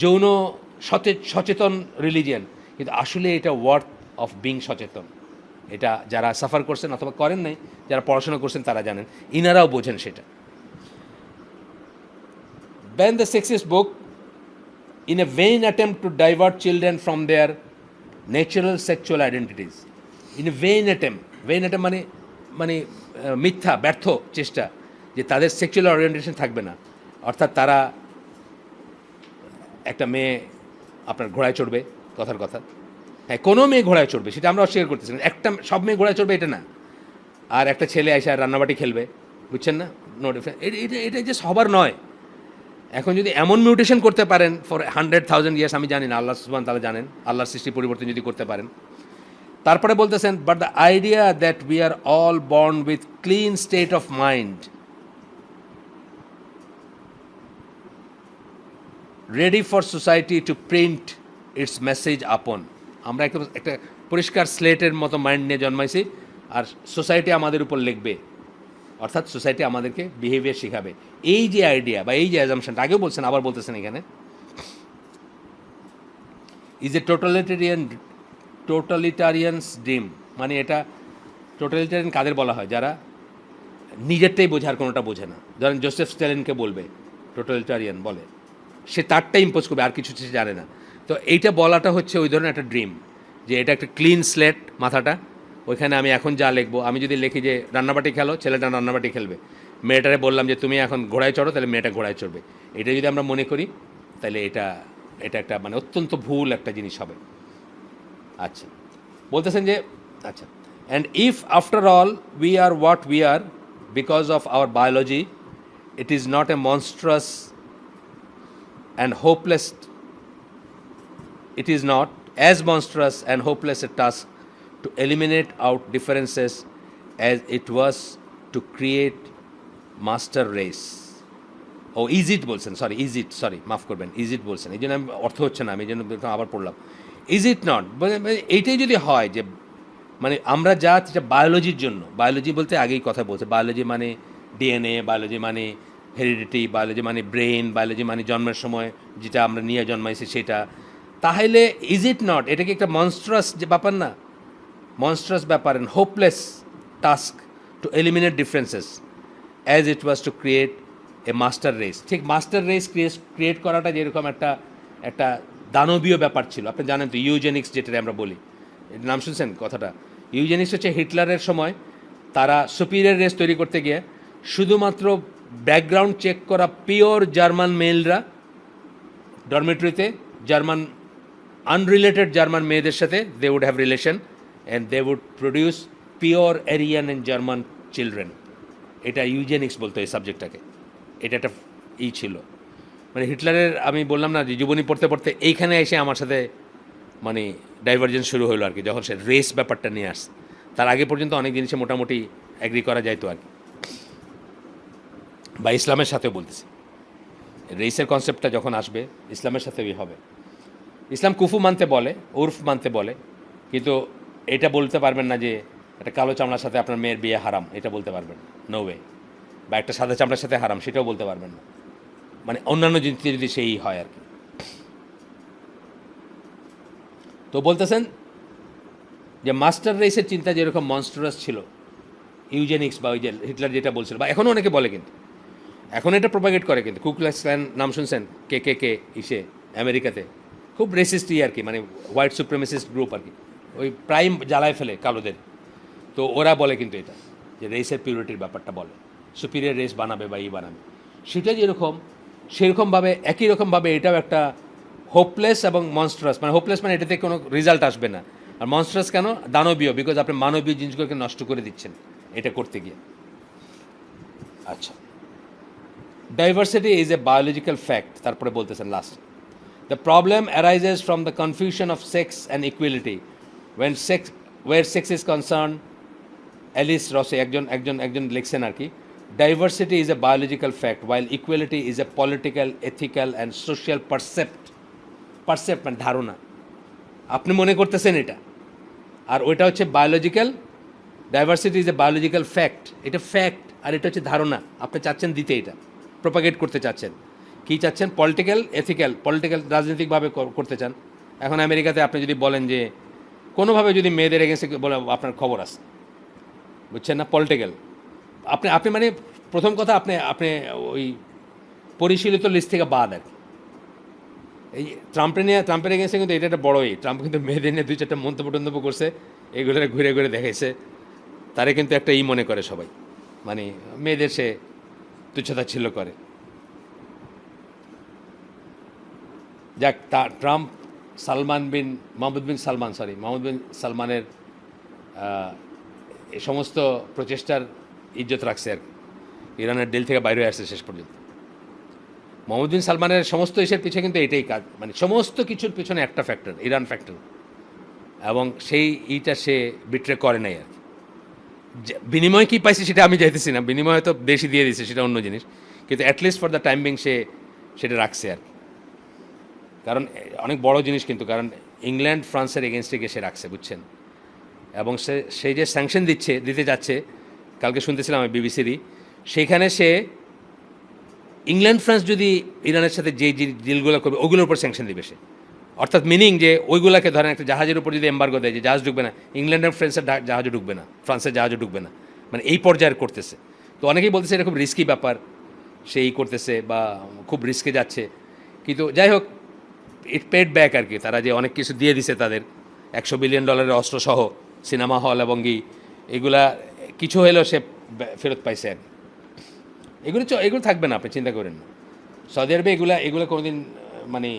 যৌন সচেতন রিলিজিয়ান, কিন্তু আসলে এটা ওয়ার্থ অফ বিং সচেতন। এটা যারা সাফার করছেন অথবা করেন নাই, যারা পড়াশোনা করছেন তারা জানেন, ইনারাও বোঝেন সেটা। Ban the sexist book in a vain attempt to divert children from their natural sexual identities. In a vain attempt মানে মিথ্যা, ব্যর্থ চেষ্টা যে তাদের সেক্সুয়াল ওরিয়েন্টেশন থাকবে না। অর্থাৎ তারা একটা মেয়ে আপনার ঘোড়ায় চড়বে, কথার কথা, হ্যাঁ কোনো মেয়ে ঘোড়ায় চড়বে, সেটা আমরা অস্বীকার করতেছি না। সব মেয়ে ঘোড়ায় চড়বে এটা না, আর একটা ছেলে এসে রান্নাবাটি খেলবে, বুঝছেন না, নো ডিফারেন্স। এটা যে সবার নয়। এখন যদি এমন মিউটেশন করতে পারেন ফর 100,000 ইয়ার্স, আমি জানি না, আল্লাহ সুবহানাহু ওয়া তাআলা জানেন, আল্লাহর সৃষ্টি পরিবর্তন যদি করতে পারেন। তারপরে বলতেছেন, but the idea that we are all born with clean state of mind, ready for society two print it's message আপন। আমরা একটা পরিষ্কার স্লেটের মতো মাইন্ড নিয়ে জন্মাইছি, আর সোসাইটি আমাদের উপর লিখবে, অর্থাৎ সোসাইটি আমাদেরকে বিহেভিয়ার শেখাবে। এই যে আইডিয়া বা এই যে অ্যাজাম্পশনটা, আগেও বলছেন আবার বলতেছেন এখানে, ইজ এ টোটালিটারিয়ানস ড্রিম। মানে এটা টোটালিটারিয়ান কাদের বলা হয়? যারা নিজেরটাই বোঝে আর কোনোটা বোঝে না। ধরেন জোসেফ স্ট্যালিনকে বলবে টোটালিটারিয়ান বলে, সে তারটা ইম্পোজ করবে, আর কিছু সে জানে না। তো এইটা বলাটা হচ্ছে ওই ধরনের একটা ড্রিম, যে এটা একটা ক্লিন স্লেট মাথাটা, ওইখানে আমি এখন যা লিখবো, আমি যদি লিখি যে রান্নাবাটি খেলো, ছেলেটা রান্নাবাটি খেলবে, মেয়েটারে বললাম যে তুমি এখন ঘোড়ায় চড়ো, তাহলে মেয়েটা ঘোড়ায় চড়বে। এটা যদি আমরা মনে করি তাহলে এটা একটা মানে অত্যন্ত ভুল একটা জিনিস হবে। আচ্ছা, বলতেছেন যে আচ্ছা, and if after all we are what we are because of our biology, it is not a monstrous and hopeless, it is not as monstrous and hopeless a task to eliminate out differences as it was to create master race. O edit বলছেন, sorry edit, sorry মাফ করবেন, edit বলছেন, এই জন্য আমি অর্থ হচ্ছে না, আমি এই জন্য আবার পড়লাম ইজ ইট নট। এইটাই যদি হয় যে মানে আমরা যা বায়োলজির জন্য, বায়োলজি বলতে আগেই কথা বলছে, বায়োলজি মানে ডিএনএ, বায়োলজি মানে হেরিডিটি, বায়োলজি মানে ব্রেন, বায়োলজি মানে জন্মের সময় যেটা আমরা নিয়ে জন্মাইছি সেটা, তাহলে ইজ ইট নট, এটা কি একটা মনস্ট্রাস যে ব্যাপার না, মনস্ট্রাস ব্যাপার and hopeless task two eliminate differences as it was to create a master race. ঠিক মাস্টার রেস ক্রিয়েট করাটা যেরকম একটা দানবীয় ব্যাপার ছিল। আপনি জানেন তো ইউজেনিক্স যেটা আমরা বলি, নাম শুনছেন কথাটা? ইউজেনিক্স হচ্ছে হিটলারের সময় তারা সুপিরিয়র রেস তৈরি করতে গিয়ে শুধুমাত্র ব্যাকগ্রাউন্ড চেক করা পিওর জার্মান মেলরা ডরমেটরিতে জার্মান আনরিলেটেড জার্মান মেয়েদের সাথে they would have relation and they would produce pure Aryan and German children. এটা ইউজেনিক্স বলতো এই সাবজেক্টটাকে, এটা একটা ছিল। মানে হিটলারের আমি বললাম না যে জীবনী পড়তে পড়তে এইখানে এসে আমার সাথে মানে ডাইভার্জেন্স শুরু হলো আর কি, যখন সে রেস ব্যাপারটা নিয়ে আসছে। তার আগে পর্যন্ত অনেক জিনিসে মোটামুটি অ্যাগ্রি করা যাইতো আর কি, বা ইসলামের সাথেও বলতেছি। রেসের কনসেপ্টটা যখন আসবে ইসলামের সাথেই হবে। ইসলাম কুফু মানতে বলে, উর্ফ মানতে বলে, কিন্তু এটা বলতে পারবেন না যে একটা কালো চামড়ার সাথে আপনার মেয়ের বিয়ে হারাম, এটা বলতে পারবেন না, নো ওয়ে। বা একটা সাদা চামড়ার সাথে হারাম, সেটাও বলতে পারবেন না, মানে অন্যান্য জিনিসে যদি সেই হয় আর কি। তো বলতেছেন যে মাস্টার রেসের চিন্তা যেরকম মনস্টারাস ছিল, ইউজেনিক্স বা ওই যে হিটলার যেটা বলছিল, বা এখনও অনেকে বলে, কিন্তু এখন এটা প্রোপাগেট করে, কিন্তু কু ক্লাক্স ক্ল্যান নাম শুনছেন? কে ইসে আমেরিকাতে খুব রেসিস্ট আর কি, মানে হোয়াইট সুপ্রিমেসিস্ট গ্রুপ আর কি, ওই প্রাইম জ্বালায় ফেলে কালোদের। তো ওরা বলে কিন্তু এটা যে রেসের পিউরিটির ব্যাপারটা বলে, সুপিরিয়র রেস বানাবে বা বানাবে, সেটা যেরকম সেরকমভাবে একই রকমভাবে এটাও একটা হোপলেস এবং মনস্ট্রাস। মানে হোপলেস মানে এটাতে কোনো রেজাল্ট আসবে না, আর মনস্ট্রাস কেন? দানবীয়, বিকজ আপনি মানবীয় জিনিসগুলোকে নষ্ট করে দিচ্ছেন এটা করতে গিয়ে। আচ্ছা, diversity is a biological fact. তারপরে বলতেছেন last, the problem arises from the confusion of sex and equality where sex is concern. Alice Rossi একজন লিখছেন আর কি, diversity is a biological fact while equality is a political, ethical and social percept মানে ধারণা, আপনি মনে করতেছেন এটা, আর ওইটা হচ্ছে biological. Diversity is a biological fact, এটা ফ্যাক্ট, আর এটা হচ্ছে ধারণা আপনি চাচ্ছেন দিতে, এটা প্রোপাগেট করতে চাচ্ছেন। কী চাচ্ছেন? Political, ethical. পলিটিক্যাল রাজনৈতিকভাবে করতে চান। এখন আমেরিকাতে আপনি যদি বলেন যে কোনোভাবে যদি মেয়েদের এগেন্সে বলে, আপনার খবর আছে, বুঝছেন না? পলিটিক্যাল। আপনি মানে প্রথম কথা আপনি ওই পরিশীলিত লিস্ট থেকে বাদ আর কি। এই ট্রাম্পের এগেন্সে কিন্তু এটা একটা বড়ই, ট্রাম্প কিন্তু মেয়েদের নিয়ে 2-4টা মন্তব্য করছে, এগুলো ঘুরে ঘুরে দেখাইছে, তারে কিন্তু একটা মনে করে সবাই, মানে মেয়েদের সে তুচ্ছতাচ্ছিল্য করে। যাক, ট্রাম্প মোহাম্মদ বিন সালমানের এই সমস্ত প্রচেষ্টার ইজ্জত রাখছে আর কি, ইরানের ডিল থেকে বাইরে আসছে শেষ পর্যন্ত। মোহাম্মদ বিন সালমানের সমস্ত ইসের পিছনে কিন্তু এটাই কাজ, মানে সমস্ত কিছুর পিছনে একটা ফ্যাক্টর, ইরান ফ্যাক্টর, এবং সেই সে বিট্রে করে নাই আর কি। বিনিময় কী পাইছে সেটা আমি চাইতেছি না, বিনিময় হয়তো দেশই দিয়ে দিচ্ছে, সেটা অন্য জিনিস, কিন্তু at least for the time being সে সেটা রাখছে আর কি। কারণ অনেক বড় জিনিস কিন্তু, কারণ ইংল্যান্ড ফ্রান্সের এগেনস্টে গিয়ে সে রাখছে, বুঝছেন। এবং সেই যে স্যাংশন দিতে যাচ্ছে, কালকে শুনতেছিলাম আমি বিবিসিরই, সেখানে সে ইংল্যান্ড ফ্রান্স যদি ইরানের সাথে যে ডিলগুলো করবে ওগুলোর উপর স্যাংশন দিবে সে, অর্থাৎ মিনিং যে ওইগুলোকে ধরেন একটা জাহাজের উপর যদি এম্বার্গো দেয় যে জাহাজ ঢুকবে না, ইংল্যান্ডের ফ্রান্সের জাহাজও ঢুকবে না, ফ্রান্সের জাহাজও ঢুকবে না, মানে এই পর্যায়ের করতেছে। তো অনেকেই বলতেছে এটা খুব রিস্কি ব্যাপার, সেই করতেছে বা খুব রিস্কে যাচ্ছে। কিন্তু যাই হোক, ইট পেড ব্যাক আর কি, তারা যে অনেক কিছু দিয়ে দিছে তাদের $100 বিলিয়ন অস্ত্রসহ সিনেমা হল এবং এগুলা কিছু হলেও সে ফেরত পাইছে আর কি। এগুলো থাকবে না, আপনি চিন্তা করেন না। সৌদি আরবে এগুলো কোনোদিন মানে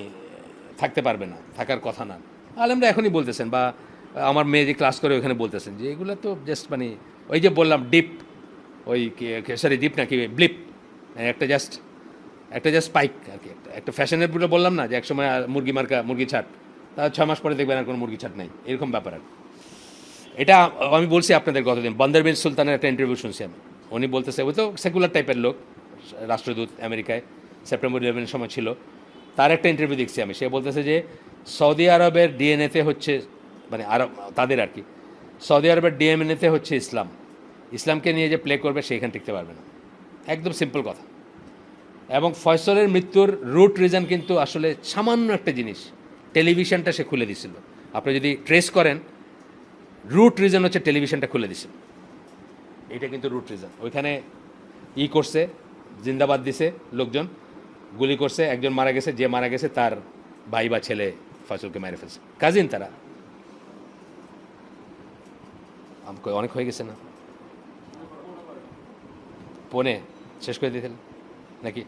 থাকতে পারবে না, থাকার কথা না। আলেমরা এখনই বলতেছেন, বা আমার মেয়ে যে ক্লাস করে ওখানে বলতেছেন যে এগুলো তো জাস্ট মানে ওই যে বললাম ডিপ, ওই সরি ডিপ না কি ব্লিপ, একটা জাস্ট স্পাইক আর কি, একটা ফ্যাশনের পুরো বললাম না যে একসময় মুরগি ছাট, তার 6 মাস পরে দেখবেন আর কোনো মুরগি ছাট নাই, এরকম ব্যাপার আর। এটা আমি বলছি আপনাদের গতদিন বন্দর বিন সুলতানের একটা ইন্টারভিউ শুনছি আমি, উনি বলতেছে, ওই তো সেকুলার টাইপের লোক, রাষ্ট্রদূত আমেরিকায়, সেপ্টেম্বর 11 সময় ছিল, তার একটা ইন্টারভিউ দেখছি আমি। সে বলতেছে যে সৌদি আরবের ডিএনএতে হচ্ছে, মানে আরব তাদের আর কি, সৌদি আরবের ডিএনএতে হচ্ছে ইসলামকে নিয়ে যে প্লে করবে সেইখান টিকতে পারবে না, একদম সিম্পল কথা। এবং ফয়সলের মৃত্যুর রুট রিজন কিন্তু আসলে সামান্য একটা জিনিস, টেলিভিশনটা সে খুলে দিছিল। আপনি যদি ট্রেস করেন, রুট রিজন হচ্ছে টেলিভিশনটা খুলে দিছিল, এটা কিন্তু রুট রিজন। ওইখানে করছে, জিন্দাবাদ দিছে লোকজন, গুলি করছে, একজন মারা গেছে, যে মারা গেছে তার ভাই বা ছেলে ফয়সলকে মেরে ফেলছে, কাজিন তারা। আমাকে অনেক হয়ে গেছে না, পৌনে শেষ করে দিতে নাকি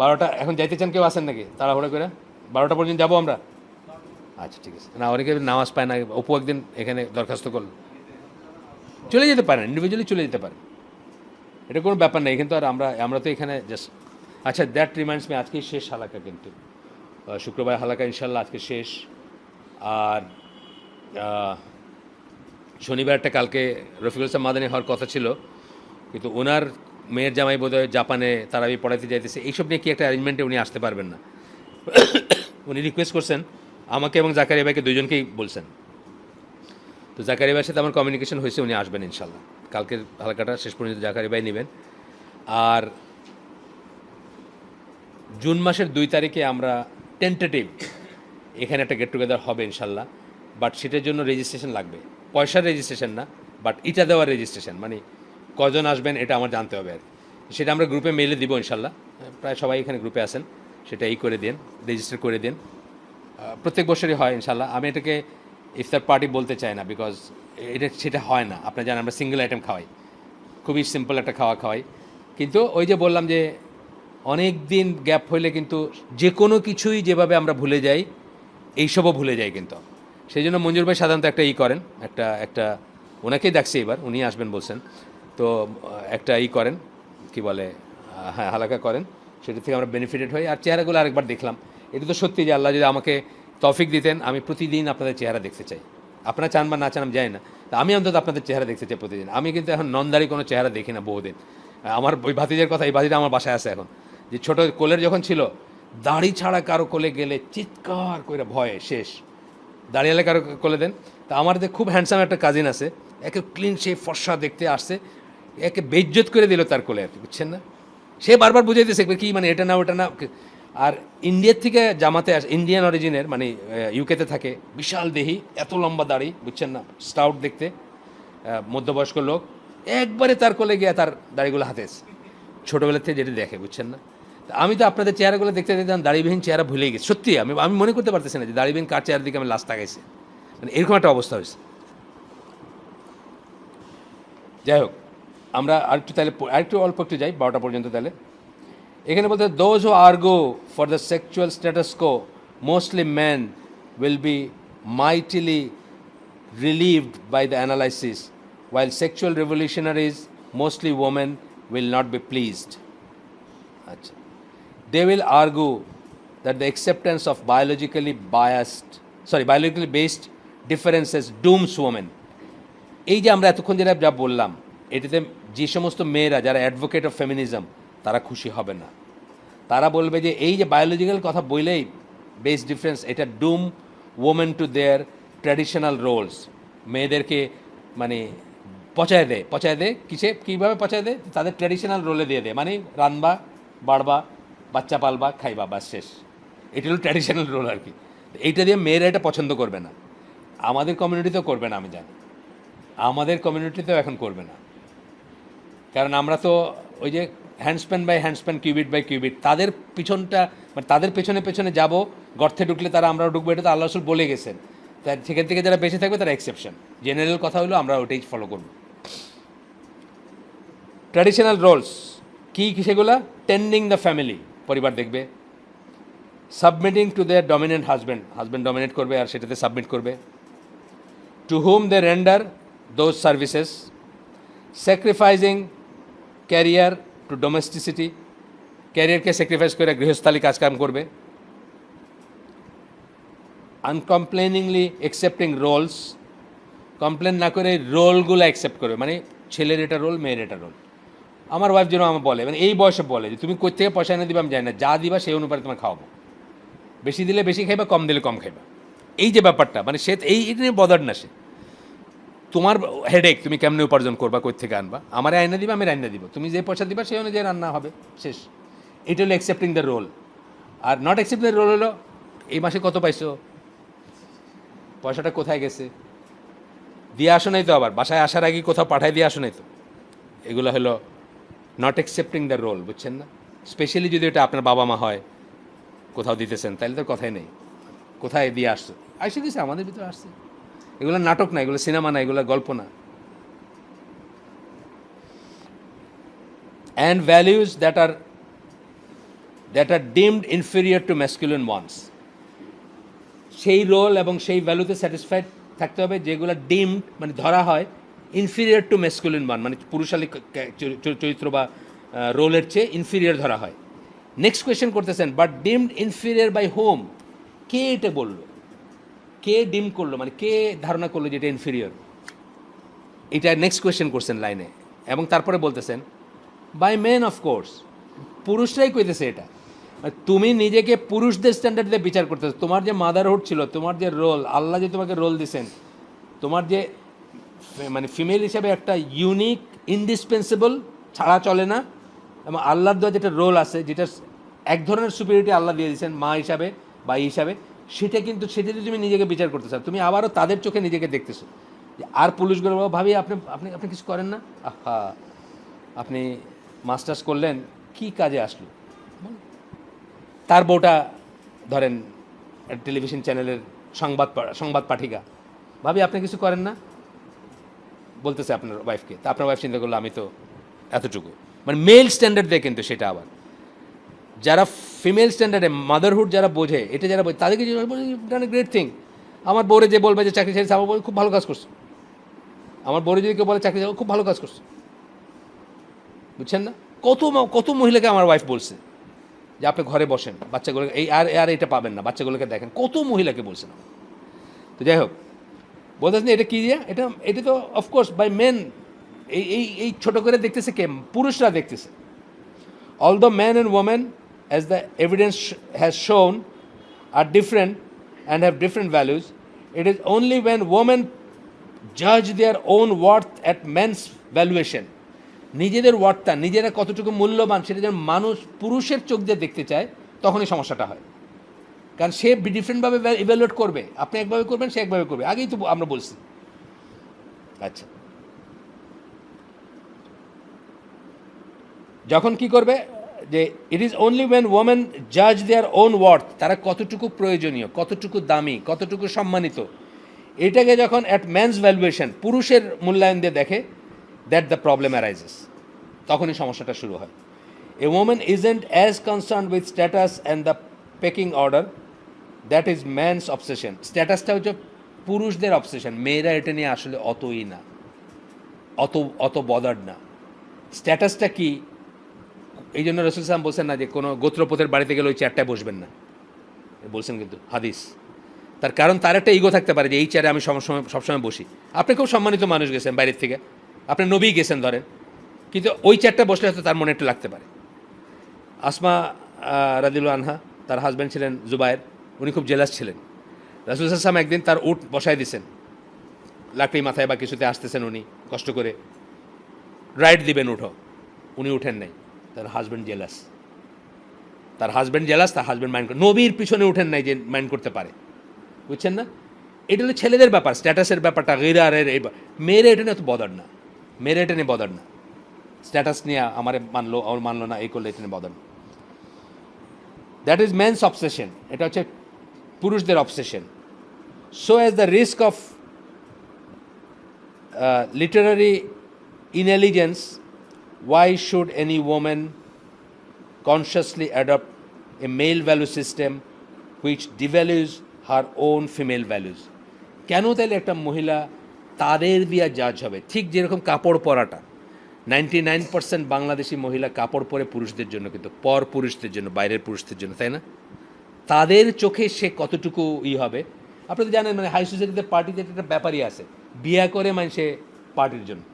12টা? এখন যাইতে চান কেউ আসেন নাকি তাড়াহুড়ো করে? 12টা পর্যন্ত যাবো আমরা? আচ্ছা ঠিক আছে। না, অনেকে নামাজ পায় না, অপু একদিন এখানে দরখাস্ত করল, চলে যেতে পারেন, ইন্ডিভিজুয়ালি চলে যেতে পারেন, এটা কোনো ব্যাপার নেই। কিন্তু আর আমরা তো এখানে জাস্ট, আচ্ছা দ্যাট রিমাইন্ডস মি, আজকেই শেষ হালাকা, কিন্তু শুক্রবার হালাকা ইনশাল্লাহ আজকে শেষ। আর শনিবারটা কালকে রফিকুল ইসলাম মাদানী হওয়ার কথা ছিল, কিন্তু ওনার মেয়ের জামাই বোধহয় জাপানে তারাবি পড়াইতে যাইতেছে, এইসব নিয়ে কি একটা অ্যারেঞ্জমেন্টে উনি আসতে পারবেন না। উনি রিকোয়েস্ট করছেন আমাকে এবং জাকারিয়া ভাইকে, দুজনকেই বলছেন। তো জাকারিয়া ভাইয়ের সাথে আমার কমিউনিকেশন হয়েছে, উনি আসবেন ইনশাল্লাহ। কালকের হালকাটা শেষ পর্যন্ত জাকারিয়া ভাই নেবেন। আর জুন মাসের 2 তারিখে আমরা টেন্টেটিভ এখানে একটা গেট টুগেদার হবে ইনশাল্লাহ, বাট সেটার জন্য রেজিস্ট্রেশন লাগবে, পয়সার রেজিস্ট্রেশন না, বাট ইটা দেওয়ার রেজিস্ট্রেশন, মানে কজন আসবেন এটা আমার জানতে হবে আর কি। সেটা আমরা গ্রুপে মেলে দিব ইনশাল্লাহ, প্রায় সবাই এখানে গ্রুপে আছেন, সেটা করে দিন, রেজিস্টার করে দিন। প্রত্যেক বছরই হয় ইনশাল্লাহ। আমি এটাকে ইফতার পার্টি বলতে চাই না, বিকজ সেটা হয় না। আপনারা জানেন আমরা সিঙ্গেল আইটেম খাওয়াই, খুবই সিম্পল একটা খাওয়াই, কিন্তু ওই যে বললাম যে অনেক দিন গ্যাপ হইলে কিন্তু যে কোনো কিছুই যেভাবে আমরা ভুলে যাই, এইসবও ভুলে যাই কিন্তু। সেই জন্য মঞ্জুর ভাই সাধারণত একটা করেন, একটা ওনাকেই দেখছি এবার, উনি আসবেন বলছেন, তো একটা করেন, কি বলে, হ্যাঁ হালাকা করেন, সেটা থেকে আমরা বেনিফিটেড হই। আর চেহারাগুলো আরেকবার দেখলাম, এটা তো সত্যি যে আল্লাহ যদি আমাকে তৌফিক দিতেন, আমি প্রতিদিন আপনাদের চেহারা দেখতে চাই। আপনারা চান বা না চান আমি জানি না, তা আমি অন্তত আপনাদের চেহারা দেখতে চাই প্রতিদিন। আমি কিন্তু এখন নন্দারি কোনো চেহারা দেখি না বহুদিন। আমার ওই ভাতিজের কথা, এই ভাতিটা আমার বাসায় আছে এখন, যে ছোটো কোলের যখন ছিল, দাড়ি ছাড়া কারো কোলে গেলে চিৎকার করে ভয়ে শেষ, দাঁড়িয়ে কারো কোলে দেন। তা আমাদের খুব হ্যান্ডসাম একটা কাজিন আছে, একে ক্লিন সে ফর্সা দেখতে আসছে, একে বেইজ্জত করে দিল তার কোলে আর কি, বুঝছেন না? সে বারবার বুঝাইতেছে কি মানে এটা না ওটা না। আর ইন্ডিয়ার থেকে জামাতে ইন্ডিয়ান অরিজিনের, মানে ইউকেতে থাকে, বিশাল দেহি, এত লম্বা দাড়ি, বুঝছেন না, স্টাউট দেখতে, মধ্যবয়স্ক লোক, একবারে তার কোলে গিয়ে তার দাড়িগুলো হাতে ছোটোবেলার থেকে যেটা দেখে, বুঝছেন না? আমি তো আপনাদের চেহারাগুলো দেখতে দেখতাম দাড়িবিহীন চেহারা ভুলেই গেছি, সত্যি আমি মনে করতে পারতেছি না যে দাড়িবিহীন কার চেহারার দিকে আমি লাস্ট তাকাইছি, মানে এরকম একটা অবস্থা হয়েছে। যাই হোক, আমরা আরেকটু অল্প একটু যাই 12টা পর্যন্ত। তাহলে এখানে বলতে, those who argue for the sexual status quo mostly men will be mightily relieved by the analysis, while sexual revolutionaries, mostly women, will not be pleased. Achha. They will argue that the acceptance of biologically based differences dooms women. এই যে আমরা এতক্ষণ যেটা যা বললাম, এটাতে যে সমস্ত মেয়েরা যারা অ্যাডভোকেট অফ ফেমিনিজম, তারা খুশি হবে না। তারা বলবে যে এই যে বায়োলজিক্যাল কথা বললেই বেস ডিফারেন্স, এটা doom women to their traditional roles, মেয়েদেরকে মানে পচায় দেয় কীভাবে পচায় দেয়, তাদের ট্র্যাডিশনাল রোলে দিয়ে দেয়, মানে রান্না বাড়বা, বাচ্চা পালবা, খাইবা, বাস শেষ। এটা হলো ট্র্যাডিশনাল রোল আর কি। এইটা দিয়ে মেয়েরা এটা পছন্দ করবে না, আমাদের কমিউনিটিতেও করবে না, আমি জানি আমাদের কমিউনিটিতেও এখন করবে না, কারণ আমরা তো ওই যে handspan by handspan, cubit by cubit, তাদের পিছনটা মানে তাদের পেছনে পেছনে যাব, গর্তে ঢুকলে তারা আমরাও ঢুকবো, এটা তো আল্লাহ রসুল বলে গেছেন। তাই সেখান থেকে যারা বেঁচে থাকবে তারা এক্সেপশন, জেনারেল কথা হলো আমরা ওটাই ফলো করব। ট্র্যাডিশনাল রোলস কী কী সেগুলো? টেন্ডিং দ্য ফ্যামিলি, পরিবার দেখবে। Submitting to their dominant husband, husband dominate করবে আর সেটাতে সাবমিট করবে। To whom they render those services. Sacrificing career to domesticity, ক্যারিয়ারকে স্যাক্রিফাইস করে গৃহস্থালী কাজকাম করবে। আনকমপ্লেনিংলি অ্যাকসেপ্টিং রোলস, কমপ্লেন না করে রোলগুলো অ্যাকসেপ্ট করবে, মানে ছেলের এটা রোল, মেয়ের এটা রোল। আমার ওয়াইফ যেন আমার বলে, মানে এই বয়সে বলে যে তুমি কোথা থেকে পয়সা এনে দিবা আমি জানি না, যা দিবা সেই অনুপাতে তোমার খাওয়াবো, বেশি দিলে বেশি খাইবা, কম দিলে কম খাইবা। এই যে ব্যাপারটা, মানে সে এটা নিয়ে বদার না, সে তোমার হেডেক, তুমি কেমনে উপার্জন করবা, কোথা থেকে আনবা, আমার আইনা দিবা, আমি রান্না দিব, তুমি যে পয়সা দিবা সেই অনুযায়ী রান্না হবে, শেষ। এটা হলো অ্যাকসেপ্টিং দ্য রোল। আর নট অ্যাকসেপ্টিং দ্য রোল হলো এই মাসে কত পাইছো, পয়সাটা কোথায় গেছে, দিয়ে আসো নাই তো, আবার বাসায় আসার আগে কোথাও পাঠায় দিয়ে আসো নাই তো। এগুলো হলো নট অ্যাকসেপ্টিং দ্য রোল, বুঝছেন না? স্পেশালি যদি এটা আপনার বাবা মা হয়, কোথাও দিতেছেন, তাহলে তো কথাই নেই, কোথায় দিয়ে আসছো, আসে দিছে, আমাদের ভিতরে আসছে। এগুলো নাটক না, এগুলো সিনেমা না, এগুলো গল্প না। And values that are deemed inferior to masculine ones, সেই রোল এবং সেই ভ্যালুতে স্যাটিসফাইড থাকতে হবে যেগুলো ডিমড মানে ধরা হয় ইনফিরিয়র টু ম্যাসকুলিন ওয়ান, মানে পুরুষালী চরিত্র বা রোলের চেয়ে ইনফিরিয়র ধরা হয়। নেক্সট কোয়েশ্চেন করতেছেন, but deemed inferior by whom, কে এটা বললো, কে ডিম করলো, মানে কে ধারণা করলো যে এটা ইনফিরিয়র, এটা নেক্সট কোয়েশ্চেন করছেন লাইনে। এবং তারপরে বলতেছেন বাই মেন অফকোর্স, পুরুষরাই কইতেছে এটা। তুমি নিজেকে পুরুষদের স্ট্যান্ডার্ড দিয়ে বিচার করতেছো, তোমার যে মাদারহুড ছিল, তোমার যে রোল, আল্লাহ যে তোমাকে রোল দিয়েছেন, তোমার যে মানে ফিমেল হিসাবে একটা ইউনিক, ইনডিসপেন্সেবল, ছাড়া চলে না, এবং আল্লাহর দেওয়া যেটা রোল আছে, যেটা এক ধরনের সুপিরিয়রিটি আল্লাহ দিয়ে দিয়েছেন মা হিসাবে বা হিসাবে, সেটা কিন্তু সেটাতে তুমি নিজেকে বিচার করতে চাও, তুমি আবারও তাদের চোখে নিজেকে দেখতেছো। আর পুলিশগুলো ভাবি আপনি আপনি আপনি কিছু করেন না, আহা আপনি মাস্টার্স করলেন, কি কাজে আসলো। তার বউটা ধরেন টেলিভিশন চ্যানেলের সংবাদ পাঠিকা, ভাবি আপনি কিছু করেন না, বলতেছে আপনার ওয়াইফকে, তা আপনার ওয়াইফ চিন্তা করলো আমি তো এতটুকু, মানে মেল স্ট্যান্ডার্ড দেয়। কিন্তু সেটা আবার যারা ফিমেল স্ট্যান্ডার্ডে মাদারহুড যারা বোঝে, এটা যারা বোঝে, তাদেরকে ডান গ্রেট থিং। আমার বউরে যে বলবে যে চাকরি ছেড়েছে, আমার বউ খুব ভালো কাজ করছে, আমার বউরে যদি কেউ বলে চাকরি খুব ভালো কাজ করছে, বুঝছেন না? কত কত মহিলাকে আমার ওয়াইফ বলছে যে আপনি ঘরে বসেন, বাচ্চাগুলোকে এই আর এটা পাবেন না, বাচ্চাগুলোকে দেখেন, কত মহিলাকে বলছেন। তো যাই হোক, বলতেছেন এটা কী দিয়ে, এটা তো অফকোর্স বাই মেন, এই এই এই ছোটো করে দেখতেছে কে, পুরুষরা দেখতেছে। All the man and women as the evidence has shown are different and have different values, it is only when women জাজ their own worth at man's valuation, নিজেদের ওয়ার্থটা, নিজেরা কতটুকু মূল্যবান সেটা যেন মানুষ পুরুষের চোখ দিয়ে দেখতে চায়, তখনই সমস্যাটা হয়। কারণ সে ডিফারেন্টভাবে ইভ্যালুয়েট করবে, আপনি একভাবে করবেন, সে একভাবে করবে, আগেই তো আমরা বলছি। আচ্ছা, যখন কি করবে যে it is only when women জাজ দেয়ার ওন ওয়ার্থ, তারা কতটুকু প্রয়োজনীয়, কতটুকু দামি, কতটুকু সম্মানিত, এটাকে যখন অ্যাট ম্যানস ভ্যালুয়েশন, পুরুষের মূল্যায়ন দিয়ে দেখে, দ্যাট দ্য প্রবলেম অ্যারাইজেস, তখনই সমস্যাটা শুরু হয়। A women isn't as concern with status and the pecking order, that is man's obsession. স্ট্যাটাসটা হচ্ছে পুরুষদের অবসেশন, মেয়েরা এটা নিয়ে আসলে অতই না, অত বদার না। স্ট্যাটাসটা কি, এই জন্য রসুল সাল্লাম বলছেন না যে কোনো গোত্রপথের বাড়িতে গেলে ওই চেয়ারটায় বসবেন না, বলছেন কিন্তু হাদিস। তার কারণ তার একটা ইগো থাকতে পারে যে এই চেয়ারে আমি সবসময় বসি। আপনি খুব সম্মানিত মানুষ গেছেন বাইরের থেকে, আপনি নবী গেছেন ধরেন, কিন্তু ওই চেয়ারটা বসলে হয়তো তার মনে একটু লাগতে পারে। আসমা রাদিয়াল্লাহু আনহা, তার হাজব্যান্ড ছিলেন জুবায়ের, উনি খুব জেলাস ছিলেন। রাসূল সাল্লাল্লাহু আলাইহি ওয়াসাল্লাম একদিন তার উট বসায় দিয়েছেন, লাকড়ি মাথায় বা কিছুতে আসতেছেন উনি কষ্ট করে, রাইড দিবেন উঠো, উনি উঠেন নাই, তার হাজব্যান্ড জেলাস, তার হাজব্যান্ড মাইন্ড করে, নবীর পিছনে উঠেন নাই যে মাইন্ড করতে পারে, বুঝছেন না? এটা হলো ছেলেদের ব্যাপার, স্ট্যাটাসের ব্যাপারটা, গিরারের এই, মেয়েরা এটা নিয়ে অত বদার না, মেয়েরা এটা নিয়ে বদার না। স্ট্যাটাস নিয়ে আমারে মানলো আমার মানলো না, এই করলে এটা নিয়ে বদল। দ্যাট ইজ মেন্স অবসেশন, এটা হচ্ছে পুরুষদের obsession. So as the risk of literary inelegance, why should any woman consciously adopt a male value system which devalues her own female values? কেন তাহলে একটা মহিলা তাদের দিয়া জাজ হবে? ঠিক যেরকম কাপড় পরাটা, 99% বাংলাদেশি মহিলা কাপড় পরে পুরুষদের জন্য, কিন্তু পর পুরুষদের জন্য, বাইরের পুরুষদের জন্য, তাই না? তাদের চোখে সে কতটুকু হবে। আপনি তো জানেন, মানে হাই সোসাইটিতে পার্টিতে একটা ব্যাপারই আছে, বিয়া করে মানুষে পার্টির জন্য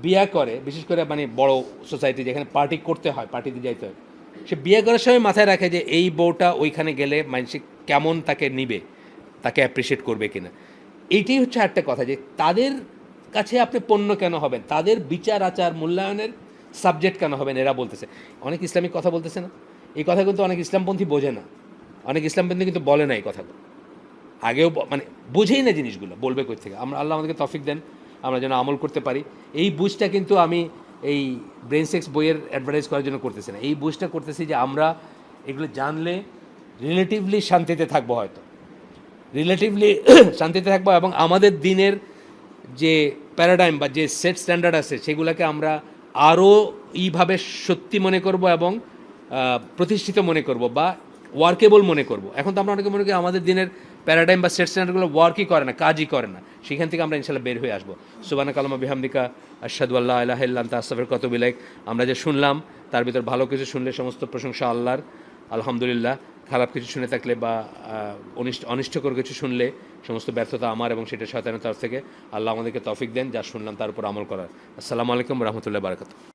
বিয়া করে, বিশেষ করে মানে বড় সোসাইটি যেখানে পার্টি করতে হয়, পার্টিতে যাইতে হয়, সে বিয়ে করার সময় মাথায় রাখে যে এই বউটা ওইখানে গেলে মানুষ কেমন তাকে নিবে, তাকে অ্যাপ্রিসিয়েট করবে কিনা। এইটাই হচ্ছে একটা কথা, যে তাদের কাছে আপনি পণ্য কেন হবেন, তাদের বিচার আচার মূল্যায়নের সাবজেক্ট কেন হবেন, এরা বলতেছে। অনেক ইসলামিক কথা বলতেছে না, এই কথা কিন্তু অনেক ইসলামপন্থী বোঝে না, অনেক ইসলামপন্থী কিন্তু বলে না এই কথাগুলো, আগেও মানে বুঝেই না জিনিসগুলো, বলবে কই থেকে। আমরা আল্লাহ আমাদেরকে তৌফিক দেন, আমরা যেন আমল করতে পারি। এই বুঝটা কিন্তু আমি এই ব্রেন সেক্স বইয়ের অ্যাডভার্টাইজ করার জন্য করতেছি না, এই বুঝটা করতেছি যে আমরা এগুলো জানলে রিলেটিভলি শান্তিতে থাকবো, হয়তো রিলেটিভলি শান্তিতে থাকবো, এবং আমাদের দিনের যে প্যারাডাইম বা যে সেট স্ট্যান্ডার্ড আছে সেগুলোকে আমরা আরও এইভাবে সত্যি মনে করব এবং প্রতিষ্ঠিত মনে করব বা ওয়ার্কেবল মনে করব। এখন তো আমরা অনেকে মনে করি আমাদের দিনের প্যারাডাইম বা সেট স্ট্যান্ডার্ডগুলো ওয়ার্কই করে না, কাজই করে না, সেখান থেকে আমরা ইনশাল্লাহ বের হয়ে আসবো। সুবহানাকা আল্লাহুম্মা বিহামদিকা আশহাদু আল্লা ইলাহা ইল্লা আনতা আস্তাগফিরুকা ওয়া আতুবু ইলাইক। আমরা যে শুনলাম তার ভিতর ভালো কিছু শুনলে সমস্ত প্রশংসা আল্লাহর, আলহামদুলিল্লাহ। খারাপ কিছু শুনে থাকলে বা অনিষ্টকর কিছু শুনলে সমস্ত ব্যর্থতা আমার, এবং সেটা শয়তানের তরফ থেকে। আল্লাহ আমাদেরকে তৌফিক দেন যা শুনলাম তার উপর আমল করার। আসসালামু আলাইকুম ওয়া রাহমাতুল্লাহি ওয়া বারাকাতুহু।